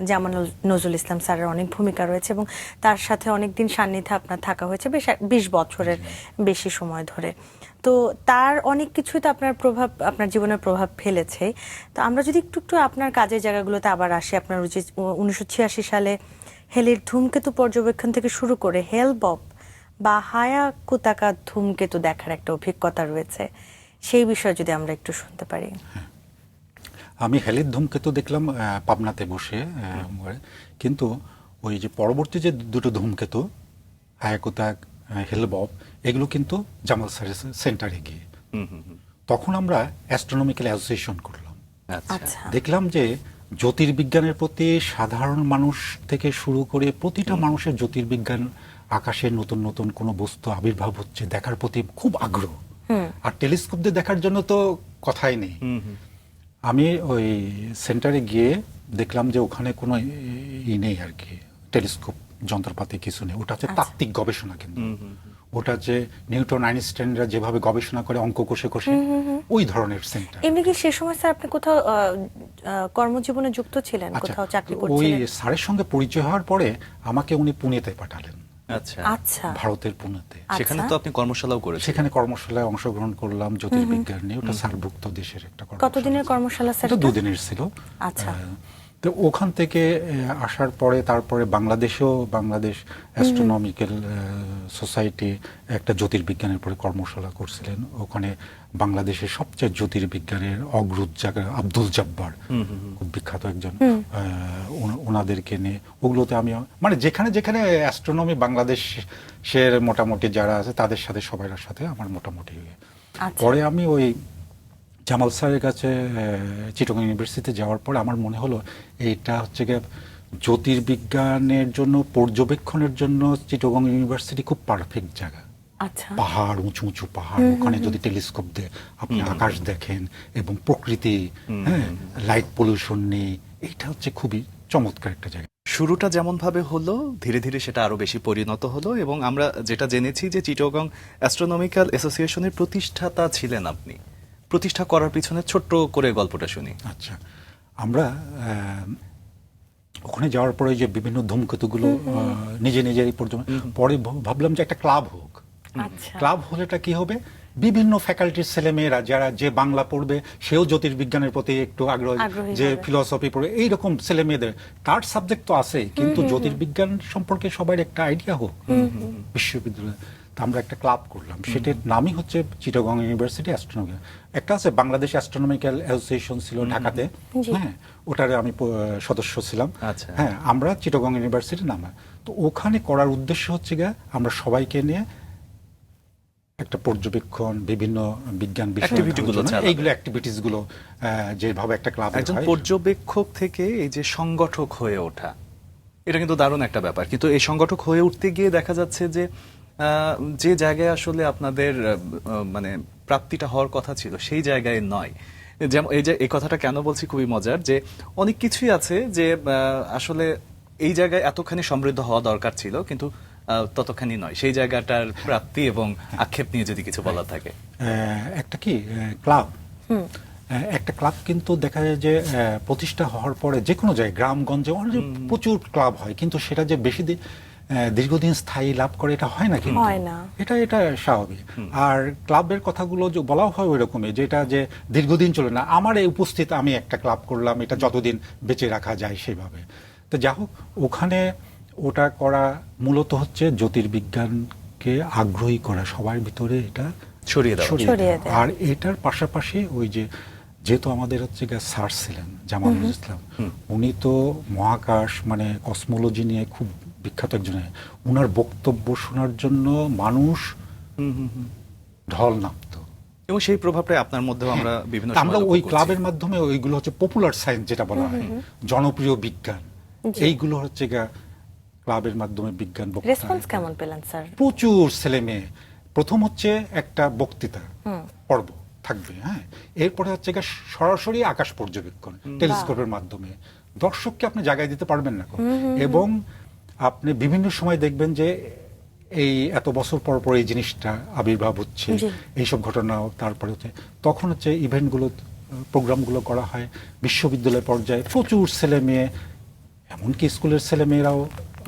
জামানুল নজরুল ইসলাম স্যারের অনেক ভূমিকা রয়েছে এবং তার সাথে অনেক দিন সান্নিধ্যে আপনার থাকা হয়েছে, বেশ 20 বছরের বেশি সময় ধরে। তো তার অনেক কিছুই তো আপনার জীবনের প্রভাব ফেলেছে। তো আমরা যদি একটু একটু আপনার কাজের জায়গাগুলোতে আবার আসি, আপনার যে 1986 সালে হেলির ধূমকেতু পর্যবেক্ষণ থেকে শুরু করে হেল-বপ বা হায়াকুতাকা ধূমকেতু দেখার একটা অভিজ্ঞতা রয়েছে, সেই বিষয়ে যদি আমরা একটু শুনতে পারি। আমি হেলির ধূমকেতু দেখলাম পাবনাতে বসে, কিন্তু ওই যে পরবর্তী যে দুটো ধূমকেতু হায়াকুতাক, হেলবব, এগুলো কিন্তু জামাল স্যারের সেন্টারে গিয়ে। তখন আমরা অ্যাস্ট্রোনমিক্যাল অ্যাসোসিয়েশন করলাম। আচ্ছা। দেখলাম যে জ্যোতির্বিজ্ঞানের প্রতি সাধারণ মানুষ থেকে শুরু করে প্রতিটা মানুষের জ্যোতির্বিজ্ঞান, আকাশে নতুন নতুন কোনো বস্তু আবির্ভাব হচ্ছে দেখার প্রতি খুব আগ্রহ। আর টেলিস্কোপ দিয়ে দেখার জন্য তো কথাই নেই। আমি ওই সেন্টারে গিয়ে দেখলাম যে ওখানে কোনো নেই আর কি, টেলিস্কোপ যন্ত্রপাতি কিছু নেই। ওটা হচ্ছে তাত্ত্বিক গবেষণা কেন্দ্র। ওটা যে নিউটন আইনস্টাইনরা যেভাবে গবেষণা করে অঙ্ক কষে কষে, ওই ধরনের সেন্টার। এমনি কি সে সময় স্যার আপনি কোথাও কর্মজীবনে যুক্ত ছিলেন, আচ্ছা, কোথাও চাকরি ওই করছিলেন? স্যারের সঙ্গে পরিচয় হওয়ার পরে আমাকে উনি পুনেতে পাঠালেন, আচ্ছা, আচ্ছা। ভারতের পুনেতে। সেখানে তো আপনি কর্মশালাও করেছেন। সেখানে কর্মশালায় অংশগ্রহণ করলাম জ্যোতির্বিজ্ঞান নিয়ে। ওটা সার্কভুক্ত দেশের একটা কতদিনের কর্মশালা স্যার? এটা 2 দিনের ছিল। আচ্ছা। তো ওখান থেকে আসার পরে তারপরে বাংলাদেশেও বাংলাদেশ অ্যাস্ট্রোনমিক্যাল সোসাইটি একটা জ্যোতির্বিজ্ঞানের পরে কর্মশালা করছিলেন। ওখানে বাংলাদেশের সবচেয়ে জ্যোতির্বিজ্ঞানের অগ্রজ জায়গা আব্দুল জব্বার, খুব বিখ্যাত একজন, ওনাদেরকে নিয়ে ওগুলোতে আমি মানে যেখানে যেখানে অ্যাস্ট্রোনমি বাংলাদেশের মোটামুটি যারা আছে তাদের সাথে সবার সাথে আমার মোটামুটি। আচ্ছা। পরে আমি ওই জামাল স্যারের কাছে চিটাগং ইউনিভার্সিটিতে যাওয়ার পর আমার মনে হলো এইটা হচ্ছে গিয়ে জ্যোতির্বিজ্ঞানের জন্য, পর্যবেক্ষণের জন্য চিটাগং ইউনিভার্সিটি খুব পারফেক্ট জায়গা। আচ্ছা। পাহাড়, উঁচু উঁচু পাহাড়, ওখানে যদি টেলিস্কোপ দিয়ে আপনি আকাশ দেখেন এবং প্রকৃতি, লাইট পলিউশন নেই, এইটা হচ্ছে খুবই চমৎকার একটা জায়গা। শুরুটা যেমন ভাবে হলো, ধীরে ধীরে সেটা আরো বেশি পরিণত হলো এবং আমরা যেটা জেনেছি যে চিটাগং অ্যাস্ট্রোনমিক্যাল অ্যাসোসিয়েশনের প্রতিষ্ঠাতা ছিলেন আপনি। প্রতিষ্ঠা করার পিছনে ছোট্ট করে গল্পটা শুনি। আচ্ছা, আমরা ওখানে যাওয়ার পরে যে বিভিন্ন ধূমকেতুগুলো নিজে নিজেরই পরে ভাবলাম যে একটা ক্লাব হোক। আচ্ছা। ক্লাব হলে এটা কি হবে, বিভিন্ন ফ্যাকাল্টির ছেলেমেয়েরা যারা যে বাংলা পড়বে সেও জ্যোতির্বিজ্ঞানের প্রতি একটু আগ্রহী, যে হবে। ফিলসফি পড়বে, এইরকম ছেলেমেয়েদের, তার সাবজেক্ট তো আছে কিন্তু জ্যোতির্বিজ্ঞান সম্পর্কে সবার একটা আইডিয়া হোক বিশ্ববিদ্যালয়ে। তা আমরা একটা ক্লাব করলাম, সেটার নামই হচ্ছে চিটাগং ইউনিভার্সিটি অ্যাস্ট্রোনমি। একটা আছে বাংলাদেশ অ্যাস্ট্রোনমিক্যাল অ্যাসোসিয়েশন ছিল ঢাকাতে, হ্যাঁ, ওটারে আমি সদস্য ছিলাম। আচ্ছা। হ্যাঁ, আমরা চিটাগং ইউনিভার্সিটি নামে। তো ওখানে করার উদ্দেশ্য হচ্ছে গিয়ে আমরা সবাইকে নিয়ে একটা পর্যবেক্ষণ, বিভিন্ন বিজ্ঞান বিষয় এইগুলো অ্যাক্টিভিটিস গুলো যেভাবে একটা ক্লাব, একজন পর্যবেক্ষক থেকে এই যে সংগঠক হয়ে ওঠা, এটা কিন্তু দারুণ একটা ব্যাপার। কিন্তু এই সংগঠক হয়ে উঠতে গিয়ে দেখা যাচ্ছে যে যে জায়গায় আসলে আপনাদের মানে প্রাপ্তিটা হওয়ার কথা ছিল সেই জায়গায় নয়। যেমন এই যে এই কথাটা কেন বলছি, খুবই মজার, যে অনেক কিছুই আছে যে আসলে এই জায়গায় এতখানি সমৃদ্ধ হওয়া দরকার ছিল কিন্তু ততখানি নয়। সেই জায়গাটার প্রাপ্তি এবং আক্ষেপ নিয়ে যদি কিছু বলা থাকে। একটা কি ক্লাব, একটা ক্লাব কিন্তু দেখা যায় যে প্রতিষ্ঠা হওয়ার পরে যে কোনো জায়গায় গ্রামগঞ্জে অনেক প্রচুর ক্লাব হয়, কিন্তু সেটা যে বেশি দীর্ঘদিন স্থায়ী লাভ করে এটা হয় না, কিন্তু হয় না। এটা স্বাভাবিক। আর ক্লাবের কথাগুলো যে বলা হয় ওই রকমই, যেটা যে দীর্ঘদিন চলে না। আমার এই উপস্থিত আমি একটা ক্লাব করলাম, এটা যতদিন বেঁচে রাখা যায় সেভাবে। তো যা হোক, ওখানে ওটা করা মূলত হচ্ছে জ্যোতির্বিজ্ঞানকে আগ্রহী করা, সবার ভিতরে এটা ছড়িয়ে দেওয়া। আর এটার পাশাপাশি ওই যে যেহেতু আমাদের হচ্ছে স্যার ছিলেন জামানুল ইসলাম, উনি তো মহাকাশ মানে কসমোলজি নিয়ে খুব বিখ্যাত একজন। উনার বক্তব্য শোনার জন্য মানুষ ঢল নামতো এবং সেই প্রভাবটা আপনার মধ্যেও আমরা বিভিন্ন আমরা ওই ক্লাবের মাধ্যমে ওইগুলো হচ্ছে পপুলার সায়েন্স যেটা বলা হয়, জনপ্রিয় বিজ্ঞান, এইগুলো হচ্ছে ক্লাবের মাধ্যমে বিজ্ঞান বক্তৃতা। রেসপন্স কেমন পেলেন স্যার? প্রচুর ছেলে মেয়ে। প্রথম হচ্ছে একটা বক্তৃতা পর্ব থাকবে, হ্যাঁ, এরপরে হচ্ছে সরাসরি আকাশ পর্যবেক্ষণ টেলিস্কোপের মাধ্যমে। দর্শককে আপনি জায়গায় দিতে পারবেন না, এবং আপনি বিভিন্ন সময় দেখবেন যে এই এত বছর পর পর এই জিনিসটা আবির্ভাব হচ্ছে, জি। এইসব ঘটনা তারপরে হচ্ছে, তখন হচ্ছে ইভেন্টগুলো, প্রোগ্রামগুলো করা হয় বিশ্ববিদ্যালয় পর্যায়ে, প্রচুর ছেলে মেয়ে, এমনকি স্কুলের ছেলে মেয়েরাও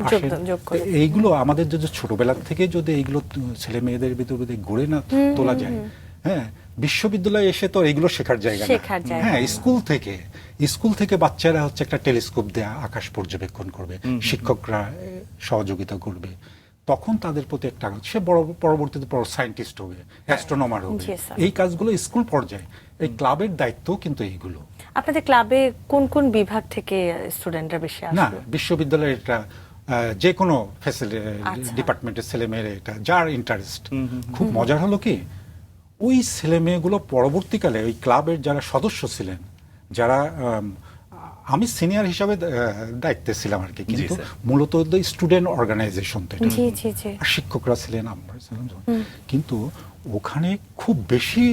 আসেন। যোগ করে। এইগুলো আমাদের যদি ছোটবেলা থেকে যদি এইগুলো ছেলে মেয়েদের ভিতরে যদি গড়ে না তোলা যায়, হ্যাঁ, বিশ্ববিদ্যালয়ে এসে তো এইগুলো শেখার জায়গা না। শেখার জায়গা হ্যাঁ, না। স্কুল থেকে বাচ্চারা হচ্ছে একটা টেলিস্কোপ দেয়া আকাশ পর্যবেক্ষণ করবে, শিক্ষকরা সহযোগিতা করবে, তখন তাদের প্রতি একটা সে পরবর্তীতে বড় সায়েন্টিস্ট হবে, অ্যাস্ট্রোনমার হবে। জি, স্যার। এই কাজগুলো স্কুল পর্যায়ে, এই ক্লাবের দায়িত্ব কিন্তু এইগুলো আপনাদের ক্লাবে কোন কোন বিভাগ থেকে স্টুডেন্টরা বেশি না। আসবে? বিশ্ববিদ্যালয়ের এটা যে কোনো আচ্ছা। ডিপার্টমেন্টের ছেলে মেয়েরা, এটা যার ইন্টারেস্ট। খুব মজার হলো কি, ওই ছেলে মেয়েগুলো পরবর্তীকালে ওই ক্লাবের যারা সদস্য ছিলেন, যারা আমি সিনিয়র হিসাবে দায়িত্বে ছিলাম আর কি, কিন্তু স্যার। মূলত স্টুডেন্ট অর্গানাইজেশন তো এটা। জি জি জি। আর শিক্ষকরা ছিলেন, আমরা ছিলাম যখন। কিন্তু ওখানে খুব বেশি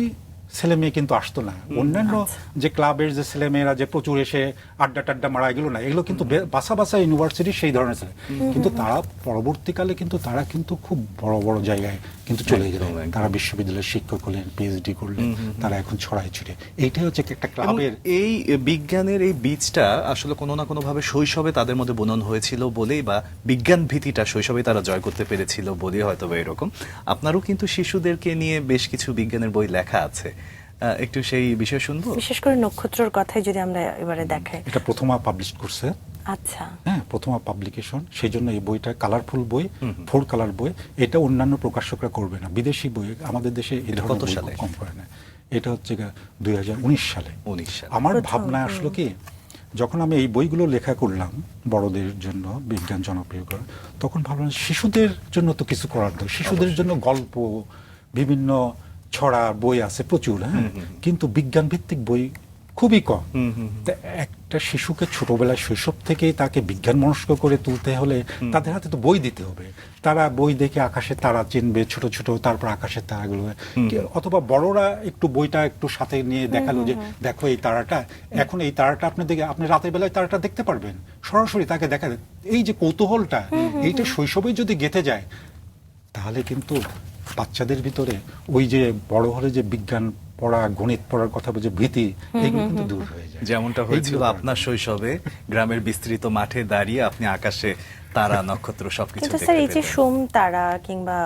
ছেলে মেয়ে কিন্তু আসতো না। অন্যান্য যে ক্লাবের যে ছেলে মেয়েরা যে প্রচুর এসে আড্ডা টাড্ডা মারা, এগুলো না, এগুলো কিন্তু বাসা বাসা ইউনিভার্সিটি সেই ধরনের ছেলে। কিন্তু তারা পরবর্তীকালে কিন্তু খুব বড় বড় জায়গায় কিন্তু চলে গেলেন। একদম। তারা বিশ্ববিদ্যালয়ের শিক্ষক হলেন, পিএইচডি করলেন, তারা এখন ছড়ায় ছিটে। এইটাই হচ্ছে একটা এবং ক্লাবের। এই বিজ্ঞানের এই বীজটা আসলে কোনো না কোনো ভাবে শৈশবে তাদের মধ্যে বুনন হয়েছিল বলেই, বা বিজ্ঞান ভীতিটা শৈশবে তারা জয় করতে পেরেছিল বলেই হয়তো বা এরকম। আপনারও কিন্তু শিশুদেরকে নিয়ে বেশ কিছু বিজ্ঞানের বই লেখা আছে, একটু সেই বিষয় শুনবো। বিশেষ করে নক্ষত্রর কথাই যদি আমরা এবারে দেখাই। এটা প্রথমা পাবলিশ করছে, আচ্ছা। হ্যাঁ, প্রথমা পাবলিকেশন। সেই জন্য এই বইটা কালারফুল বই, 4 কালার বই। এটা অন্যান্য প্রকাশকরা করবে না, বিদেশি বই। আমাদের দেশে এই ধরনের কত বই সালে? কম করে না। এটা হচ্ছে 2019 সালে। 19 সালে। আমার প্রথম, ভাবনা আসলো কি, যখন আমি এই বইগুলো লেখা করলাম বড়দের জন্য বিজ্ঞান জনপ্রিয় করা, তখন ভাবলাম শিশুদের জন্য তো কিছু করার দরকার। শিশুদের জন্য গল্প, বিভিন্ন ছড়া বই আছে প্রচুর, হ্যাঁ, কিন্তু বিজ্ঞান ভিত্তিক বই খুবই কম। তা একটা শিশুকে ছোটবেলায় শৈশব থেকেই তাকে বিজ্ঞান মনস্ক করে তুলতে হলে তাদের হাতে তো বই দিতে হবে। তারা বই দেখে আকাশের তারা চিনবে, ছোট ছোট, তারপর আকাশের তারাগুলো, অথবা বড়রা একটু বইটা একটু সাথে নিয়ে দেখালো যে দেখো এই তারাটা, এখন এই তারাটা আপনি দেখে আপনি রাতের বেলায় তারাটা দেখতে পারবেন, সরাসরি তাকে দেখা। এই যে কৌতূহলটা, এইটা শৈশবেই যদি গেঁথে যায়, তাহলে কিন্তু বাচ্চাদের ভিতরে ওই যে বড় হলে যে বিজ্ঞান পড়া, গণিত পড়ার কথা বলে যে ভীতি, এগুলো কিন্তু দূর হয়ে যায়। যেমনটা হয়েছিল এইগুলো আপনার শৈশবে, গ্রামের বিস্তৃত মাঠে দাঁড়িয়ে আপনি আকাশে তারা নক্ষত্র সবকিছু কিন্তু দেখতে স্যার এই যে পেতেন। সোম তারা কিংবা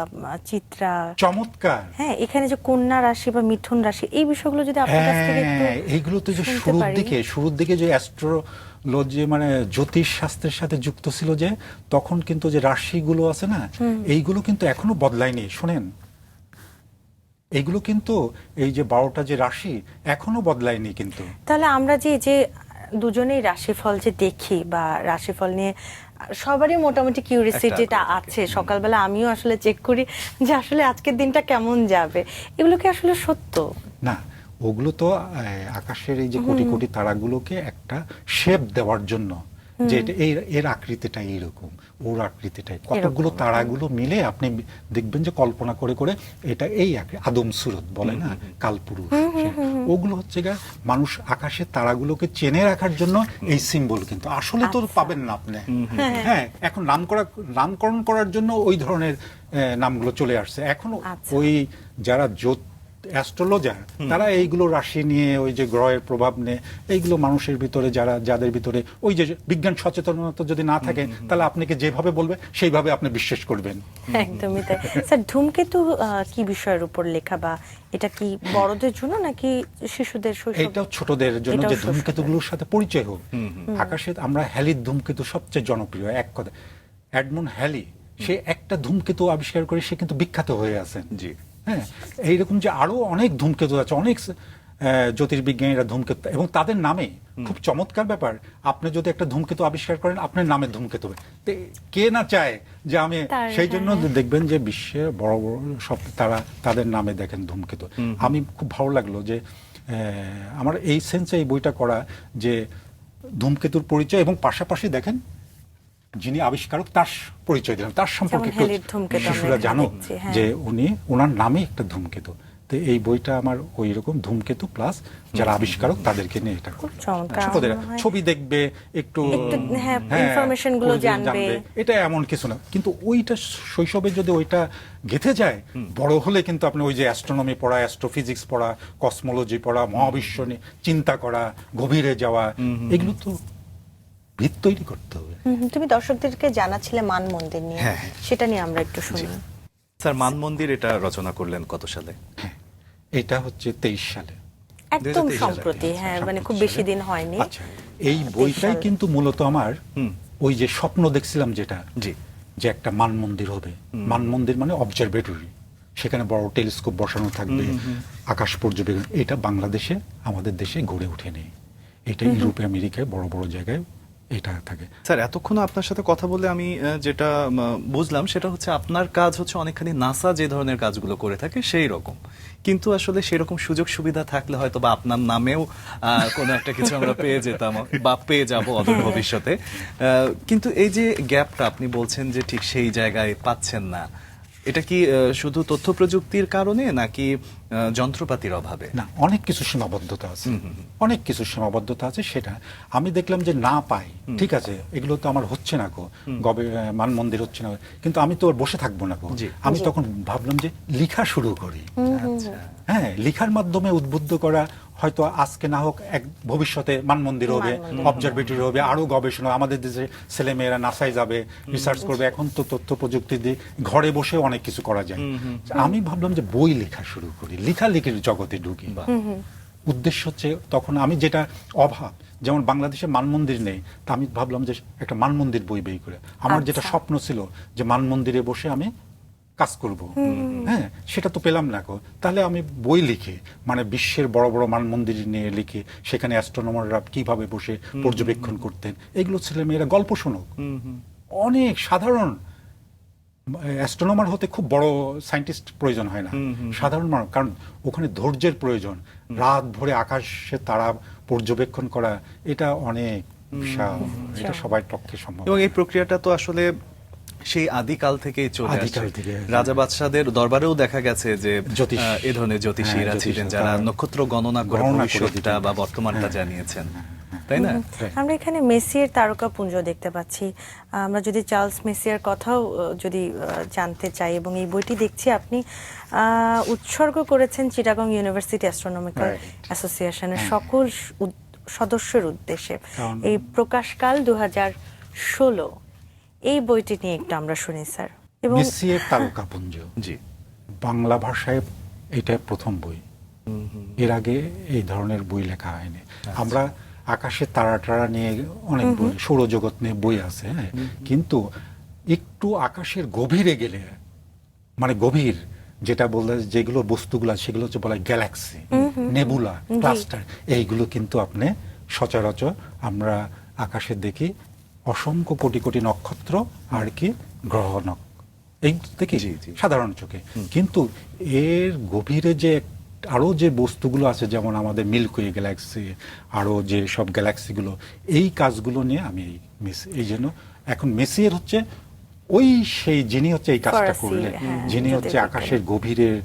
চিত্রা, চমৎকার। হ্যাঁ, এখানে যে কন্যা রাশি বা মিথুন রাশি, এই বিষয়গুলো যদি আপনার কাছ থেকে একটু হ্যাঁ, এইগুলো তো যে শুনতে শুরুর পারি। দিকে যে অ্যাস্ট্রোলজি মানে জ্যোতিষ শাস্ত্রের সাথে যুক্ত ছিল, যে তখন কিন্তু যে রাশিগুলো আছে না, এইগুলো কিন্তু এখনো বদলায়নি। শোনেন, এইগুলো কিন্তু এই যে 12টা যে রাশি এখনো বদলায়নি কিন্তু। তাহলে আমরা যে দুজনেই রাশিফল যে দেখি বা রাশিফল নিয়ে সবারই মোটামুটি কিউরিসিটিটা একটা আছে। সকালবেলা আমিও আসলে চেক করি যে আসলে আজকের দিনটা কেমন যাবে। এগুলো কি আসলে সত্য? না, ওগুলো তো আকাশের এই যে কোটি কোটি তারাগুলোকে একটা শেপ দেওয়ার জন্য, যে এর আকৃতিটা এইরকম, ওর আকৃতিটাই, কতগুলো তারাগুলো মিলে আপনি দেখবেন যে কল্পনা করে করে এটা এই আদম সুরত বলে না, কালপুরুষ, ওগুলো হচ্ছে মানুষ আকাশের তারাগুলোকে চেনে রাখার জন্য এই সিম্বল। কিন্তু আসলে তো পাবেন না আপনি। হ্যাঁ, এখন নামকরণ করার জন্য ওই ধরনের নামগুলো চলে আসছে। এখন ওই যারা অ্যাস্ট্রোলজার, তারা এইগুলো রাশি নিয়ে, ওই যে গ্রহের প্রভাব নিয়ে, এইগুলো মানুষের ভিতরে যাদের ভিতরে ওই যে বিজ্ঞান সচেতনতা যদি না থাকে, তাহলে আপনাকে যেভাবে বলবে সেইভাবে আপনি বিশ্বাস করবেন। একদমই তাই। স্যার, ধূমকেতু কি বিষয়ের উপর লেখা, বা এটা কি বড়দের জন্য নাকি শিশুদের? এইটাও ছোটদের জন্য, এটাও যে ছোটদের। ধূমকেতুগুলোর সাথে পরিচয় হোক। আকাশে আমরা হ্যালির ধূমকেতু সবচেয়ে জনপ্রিয়, এক কথা। এডমন্ড হ্যালি, সে একটা ধূমকেতু আবিষ্কার করে সে কিন্তু বিখ্যাত হয়ে আছেন। জি। হ্যাঁ, এইরকম যে আরো অনেক ধূমকেতু আছে, অনেক জ্যোতির্বিজ্ঞানীরা ধূমকেতু, এবং তাদের নামে খুব চমৎকার ব্যাপার, আপনি যদি একটা ধূমকেতু আবিষ্কার করেন, আপনার নামে ধূমকেতু হবে। তো কে না চায় যে আমি, সেই জন্য দেখবেন যে বিশ্বের বড় বড় সব তারা তাদের নামে দেখেন ধূমকেতু। আমি খুব ভালো লাগলো যে আমার এই সেন্সে এই বইটা করা, যে ধূমকেতুর পরিচয়, এবং পাশাপাশি দেখেন যিনি আবিষ্কারক তার পরিচয় দিলাম, তার সম্পর্কে যেমন হ্যালির ধূমকেতু আমরা শিশুরা এখানে জানো দেখছি, হ্যাঁ। যে ওনার নামে একটা ধূমকেতু। তো এই বইটা আমার ওই রকম ধূমকেতু প্লাস যারা আবিষ্কারক তাদেরকে নিয়ে এটা খুব চমৎকার। ছোটদের মনে হয়। ছবি দেখবে একটু হ্যাঁ, information গুলো খোঁজ জানবে। এটা এমন কিছু না, কিন্তু ওইটা শৈশবে যদি ওইটা গেঁথে যায়, বড় হলে কিন্তু আপনি ওই যে অ্যাস্ট্রোনমি পড়া, অ্যাস্ট্রোফিজিক্স পড়া, কসমোলজি পড়া, মহাবিশ্ব নিয়ে চিন্তা করা, গভীরে যাওয়া, এগুলো তো ভিত তৈরি করতে হবে। তুমি দর্শকদেরকে জানাচ্ছিলে মান মন্দির নিয়ে, হ্যাঁ। সেটা নিয়ে আমরা একটু শুনি। স্যার মান মন্দির এটা রচনা করলেন কত সালে? এটা হচ্ছে 23 সালে। একদম 2023 সম্প্রতি, হ্যাঁ, মানে খুব বেশি দিন হয়নি। আচ্ছা, এই বইটাই সালে। কিন্তু মূলত আমার ওই যে স্বপ্ন দেখছিলাম যেটা, জি। যে একটা মান মন্দির হবে। মান মন্দির মানে অবজারভেটরি, সেখানে বড় টেলিস্কোপ বসানো থাকবে, আকাশ পর্যবেক্ষণ। এটা বাংলাদেশে, আমাদের দেশে গড়ে ওঠেনি। এটা ইউরোপে, আমেরিকায় বড় বড় জায়গায় এটা থাকে। স্যার এতক্ষণ আপনার সাথে কথা বলে আমি যেটা বুঝলাম সেটা হচ্ছে আপনার কাজ হচ্ছে অনেকখানি নাসা যে ধরনের কাজগুলো করে থাকে সেই রকম, কিন্তু আসলে সেরকম সুযোগ সুবিধা থাকলে হয়তো বা আপনার নামেও কোনো একটা কিছু আমরা পেয়ে যেতাম বা পেয়ে যাব অদূর ভবিষ্যতে। কিন্তু এই যে গ্যাপটা আপনি বলছেন যে ঠিক সেই জায়গায় পাচ্ছেন না, এটা কি শুধু তথ্য প্রযুক্তির কারণে নাকি যন্ত্রপাতির অভাবে? না, অনেক কিছু সীমাবদ্ধতা আছে, অনেক কিছু সীমাবদ্ধতা আছে। সেটা আমি দেখলাম যে না পাই, ঠিক আছে, এগুলো তো আমার হচ্ছে না গো, মান মন্দির হচ্ছে না, কিন্তু আমি তো আর বসে থাকবো না গো। জি। আমি তখন ভাবলাম যে লিখা শুরু করি। আচ্ছা। হ্যাঁ, লিখার মাধ্যমে উদ্বুদ্ধ করা, হয়তো আজকে না হোক এক ভবিষ্যতে মান মন্দির হবে, অবজারভেটরি হবে, আরো গবেষণা, আমাদের দেশে ছেলে মেয়েরা নাসায় যাবে, রিসার্চ করবে। এখন তো তথ্য প্রযুক্তি দিয়ে ঘরে বসে অনেক কিছু করা যায়। আমি ভাবলাম যে বই লেখা শুরু করি, লেখালেখির জগতে ঢুকি। উদ্দেশ্য হচ্ছে, তখন আমি যেটা অভাব, যেমন বাংলাদেশে মান মন্দির নেই, তা আমি ভাবলাম যে একটা মান মন্দির বই বের করে। আমার যেটা স্বপ্ন ছিল যে মান মন্দিরে বসে আমি কাজ করব, হ্যাঁ, সেটা তো পেলাম না গো। তাহলে আমি বই লিখি, মানে বিশ্বের বড় বড় মান মন্দির নিয়ে লিখি, সেখানে অ্যাস্ট্রোনমাররা কিভাবে বসে পর্যবেক্ষণ করতেন, এগুলো ছেলে মেয়েরা গল্প শুনুক। অনেক সাধারণ অ্যাস্ট্রোনমার হতে খুব বড় সায়েন্টিস্ট প্রয়োজন হয় না, সাধারণ মানুষ, কারণ ওখানে ধৈর্যের প্রয়োজন। রাত ভরে আকাশে তারা পর্যবেক্ষণ করা, এটা অনেক বিশাল, এটা সবার পক্ষে সম্ভব। এবং এই প্রক্রিয়াটা তো আসলে সেই আদিকাল থেকেই চলে আদিকাল আসছে। থেকে, রাজা বাদশাদের দরবারেও দেখা গেছে যে জ্যোতিষ, এ ধরনের জ্যোতিষীরা হ্যাঁ, ছিলেন জ্যোতিষ, যারা তারা নক্ষত্র গণনা করে গণনা করে ভবিষ্যৎটা দিতেন। বা বর্তমানটা জানিয়েছেন, তাই না? আমরা এখানে মেসির তারকাপুঞ্জ দেখতে পাচ্ছি। আমরা যদি চার্লস মেসিয়ার কথাও যদি জানতে চাই, এবং এই বইটি দেখছি আপনি উৎসর্গ করেছেন চিটাগং ইউনিভার্সিটি অ্যাস্ট্রোনমিক্যাল অ্যাসোসিয়েশনের সকল সদস্যের উদ্দেশ্যে। এই প্রকাশকাল 2016। এই বইটি নিয়ে একটু আমরা শুনি স্যার। এবং মেসিয়ের তারকাপুঞ্জ, জি, বাংলা ভাষায় এটা প্রথম বই। এর আগে এই ধরনের বই লেখা হয়নি। আমরা আকাশের তারা টারা নিয়ে অনেক বই, সৌরজগৎ নিয়ে বই আছে, হ্যাঁ, কিন্তু একটু আকাশের গভীরে গেলে, মানে গভীর যেটা বলে, যেগুলো বস্তুগুলো সেগুলো হচ্ছে বলা গ্যালাক্সি, নেবুলা, ক্লাস্টার, এইগুলো কিন্তু আপনি সচরাচর আমরা আকাশে দেখি অসংখ্য কোটি কোটি নক্ষত্র আর কি গ্রহ এই দেখি সাধারণ চোখে, কিন্তু এর গভীরে যে আরো যে বস্তুগুলো আছে, যেমন আমাদের মিল্কওয়ে গ্যালাক্সি, আরো যে সব গ্যালাক্সিগুলো, এই কাজগুলো নিয়ে আমি এই জন্য এখন মেসিয়ের হচ্ছে ওই সেই যিনি হচ্ছে এই কাজটা করলেন, যিনি হচ্ছে আকাশের গভীরের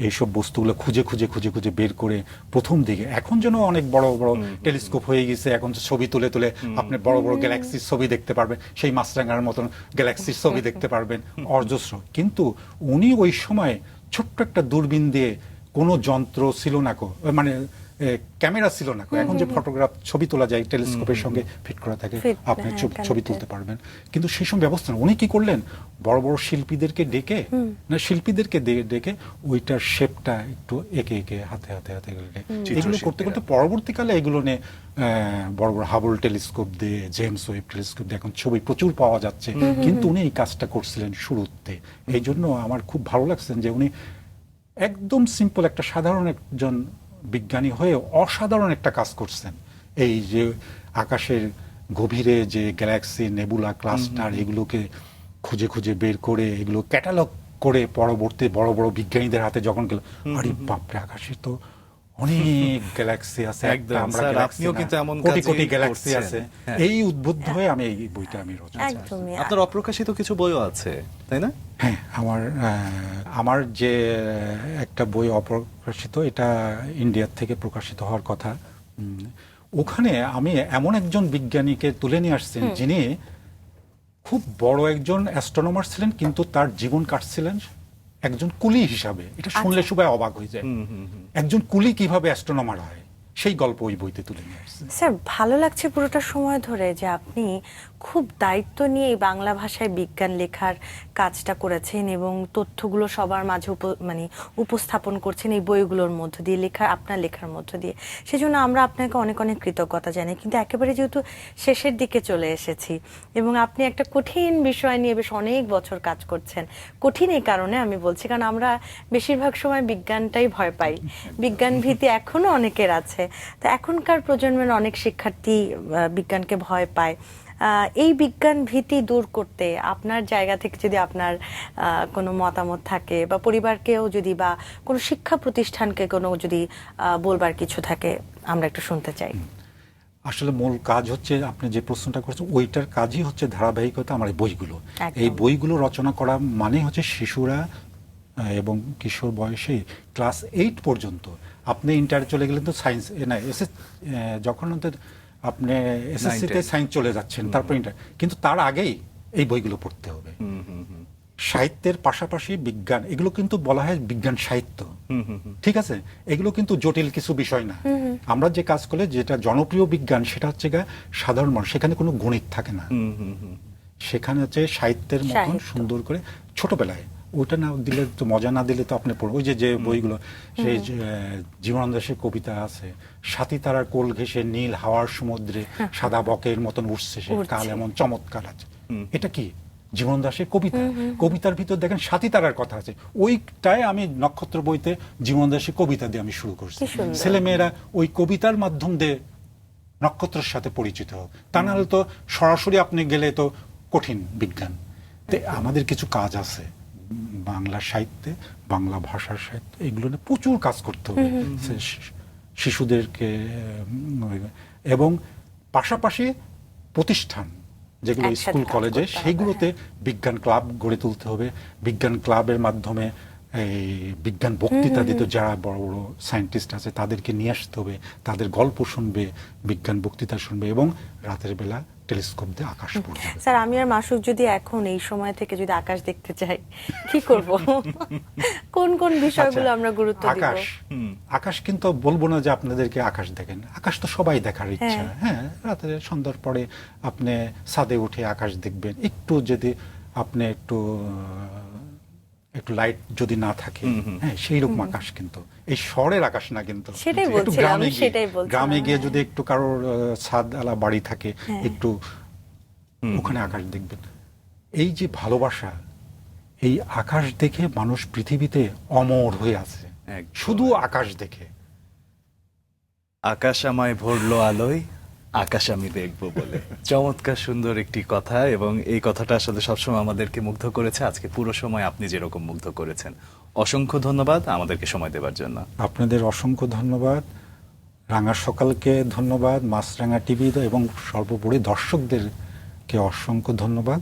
এইসব বস্তুগুলো খুঁজে খুঁজে খুঁজে খুঁজে বের করে প্রথম দিকে, এখন যেন অনেক বড় বড় টেলিস্কোপ হয়ে গেছে, এখন তো ছবি তুলে তুলে আপনি বড় বড় গ্যালাক্সির ছবি দেখতে পারবেন, সেই মাছরাঙার মতন গ্যালাক্সির ছবি দেখতে পারবেন অজস্র। কিন্তু উনি ওই সময় ছোট্ট একটা দূরবীন দিয়ে, কোনো যন্ত্র ছিল না, মানে ক্যামেরা ছিল না, এখন যে ফটোগ্রাফ ছবি তোলা যায় টেলিস্কোপের সঙ্গে ফিট করা থাকে, আপনি ছবি তুলতে পারবেন, কিন্তু সেই সময় ব্যবস্থা না। উনি কি করলেন, বড় বড় শিল্পীদেরকে ডেকে, ডেকে ওইটার শেপটা একটু এঁকে এঁকে হাতে হাতে হাতে এগুলো করতে করতে পরবর্তীকালে এগুলো নিয়ে বড় বড় হাবল টেলিস্কোপ দিয়ে, জেমস ওয়েব টেলিস্কোপ দিয়ে এখন ছবি প্রচুর পাওয়া যাচ্ছে, কিন্তু উনি এই কাজটা করছিলেন শুরুতে। এই জন্য আমার খুব ভালো লাগছেন যে উনি একদম সিম্পল একটা সাধারণ একজন বিজ্ঞানী হয়ে অসাধারণ একটা কাজ করছেন। এই যে আকাশের গভীরে যে গ্যালাক্সি, নেবুলা, ক্লাস্টার, এগুলোকে খুঁজে খুঁজে বের করে এগুলো ক্যাটালগ করে পরবর্তী বড় বড় বিজ্ঞানীদের হাতে যখন গেল, আরে বাপরে, আকাশে তো অনেক গ্যালাক্সি আছে, একদম, একটা আমরা স্যার, গ্যালাক্সি আপনিও না, কিন্তু এমন কোটি কাজই কোটি গ্যালাক্সি করছেন। আছে। হ্যাঁ। এই উদ্বুদ্ধ হয়ে আমি এই বইটা আমি রচনা করেছি। একদমই। আপনার অপ্রকাশিত কিছু বইও আছে, তাই না? হ্যাঁ, আমার যে একটা বই অপ্রকাশিত, এটা ইন্ডিয়ার থেকে প্রকাশিত হওয়ার কথা। ওখানে আমি এমন একজন বিজ্ঞানীকে তুলে নিয়ে আসছেন যিনি খুব বড় একজন অ্যাস্ট্রোনমার ছিলেন, কিন্তু তার জীবন কাটছিলেন একজন কুলি হিসাবে। এটা শুনলে সবাই অবাক হয়ে যায়, একজন কুলি কিভাবে অ্যাস্ট্রোনমার হয়, সেই গল্প ওই বইতে তুলে নিয়ে আসছে। স্যার, ভালো লাগছে পুরোটা সময় ধরে যে আপনি খুব দায়িত্ব নিয়ে এই বাংলা ভাষায় বিজ্ঞান লেখার কাজটা করেছেন এবং তথ্যগুলো সবার মাঝে মানে উপস্থাপন করছেন এই বইগুলোর মধ্য দিয়ে, আপনার লেখার মধ্য দিয়ে। সেজন্য আমরা আপনাকে অনেক অনেক কৃতজ্ঞতা জানাই। কিন্তু একেবারে যেহেতু শেষের দিকে চলে এসেছি এবং আপনি একটা কঠিন বিষয় নিয়ে বেশ অনেক বছর কাজ করছেন, কঠিন এই কারণে আমি বলছি কারণ আমরা বেশিরভাগ সময় বিজ্ঞানটাই ভয় পাই, বিজ্ঞান ভীতি এখনো অনেকের আছে। তো এখনকার প্রজন্মের অনেক শিক্ষার্থী বিজ্ঞানকে ভয় পায়। এই বিজ্ঞান ভীতি দূর করতে আপনার জায়গা থেকে যদি আপনার কোনো মতামত থাকে বা পরিবারকেও যদি বা কোনো শিক্ষা প্রতিষ্ঠানকে কোনো যদি বলবার কিছু থাকে, আমরা একটু শুনতে চাই। আসলে মূল কাজ হচ্ছে, আপনি যে প্রশ্নটা করছেন ওইটার কাজই হচ্ছে ধারাবাহিকতা আমার এই বইগুলো। একদম। এই বইগুলো রচনা করা মানে হচ্ছে শিশুরা এবং কিশোর বয়সে ক্লাস 8 পর্যন্ত, আপনি ইন্টার চলে গেলেন তো সায়েন্স না যখন আপনি এসএসসিতে সায়েন্স চলে যাচ্ছেন, তারপর ইন্টার, কিন্তু তার আগেই এই বইগুলো পড়তে হবে। সাহিত্যের পাশাপাশি বিজ্ঞান, এগুলো কিন্তু বলা হয় বিজ্ঞান সাহিত্য, ঠিক আছে? এগুলো কিন্তু জটিল কিছু বিষয় না। আমরা যে কাজ করলে যেটা জনপ্রিয় বিজ্ঞান, সেটা হচ্ছে সাধারণ মানুষ, সেখানে কোনো গণিত থাকে না, সেখানে হচ্ছে সাহিত্যের মতন সুন্দর করে ছোটবেলায়। ওটা না দিলে তো, মজা না দিলে তো আপনি পড়বেন। ওই যে বইগুলো, সেই জীবনানন্দ দাশের কবিতা আছে, সাথী তারার কোল ঘেঁষে নীল হাওয়ার সমুদ্রে সাদা বকের মতন উঠছে সে, কাল এমন চমৎকার আছে। এটা কি জীবনানন্দ দাশের কবিতা? কবিতার ভিতর দেখেন সাথী তারার কথা আছে। ওইটাই আমি নক্ষত্র বইতে জীবনানন্দ দাশের কবিতা দিয়ে আমি শুরু করছি। ছেলেমেয়েরা ওই কবিতার মাধ্যম দিয়ে নক্ষত্রের সাথে পরিচিত হোক, তা নাহলে তো সরাসরি আপনি গেলে তো কঠিন বিজ্ঞান। আমাদের কিছু কাজ আছে বাংলা সাহিত্যে, বাংলা ভাষার সাহিত্যে, এগুলো নিয়ে প্রচুর কাজ করতে হবে শিশুদেরকে। এবং পাশাপাশি প্রতিষ্ঠান যেগুলো স্কুল কলেজে, সেইগুলোতে বিজ্ঞান ক্লাব গড়ে তুলতে হবে। বিজ্ঞান ক্লাবের মাধ্যমে এই বিজ্ঞান বক্তৃতা দিতে, যারা বড় বড় সায়েন্টিস্ট আছে তাদেরকে নিয়ে আসতে হবে, তাদের গল্প শুনবে, বিজ্ঞান বক্তৃতা শুনবে, এবং রাতের বেলা টেলিস্কোপ দিয়ে আকাশ পড়বে। স্যার, আমি আর মাসুক যদি এখন এই সময় থেকে যদি আকাশ দেখতে চাই, কি করব? কোন কোন বিষয়গুলো আমরা গুরুত্ব দিব? আকাশ কিন্তু বলবো না যে আপনাদেরকে আকাশ দেখেন, আকাশ তো সবাই দেখার ইচ্ছা। হ্যাঁ, রাতে সন্ধ্যার পরে আপনি ছাদে উঠে আকাশ দেখবেন, একটু যদি আপনি একটু লাইট যদি না থাকে, হ্যাঁ, সেই রকম আকাশ, কিন্তু এই শহরের আকাশ না। কিন্তু একটু গ্রামে গিয়ে যদি একটু কারোর ছাদ আলা বাড়ি থাকে, একটু ওখানে আকাশ দেখবেন। এই যে ভালোবাসা, এই আকাশ দেখে মানুষ পৃথিবীতে অমর হয়ে আছে, শুধু আকাশ দেখে। আকাশ আমায় ভরলো আলোয়, আকাশ আমি দেখবো বলে। চমৎকার সুন্দর একটি কথা, এবং এই কথাটা আসলে সবসময় আমাদেরকে মুগ্ধ করেছে। আজকে পুরো সময় আপনি যেরকম মুগ্ধ করেছেন, অসংখ্য ধন্যবাদ আমাদেরকে সময় দেওয়ার জন্য। আপনাদের অসংখ্য ধন্যবাদ, রাঙা সকালকে ধন্যবাদ, মাছরাঙা টিভি এবং সর্বোপরি দর্শকদেরকে অসংখ্য ধন্যবাদ।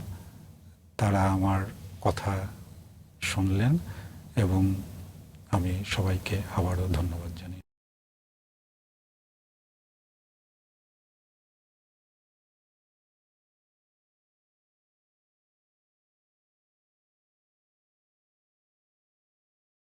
তারা আমার কথা শুনলেন এবং আমি সবাইকে আবারও ধন্যবাদ জানাই।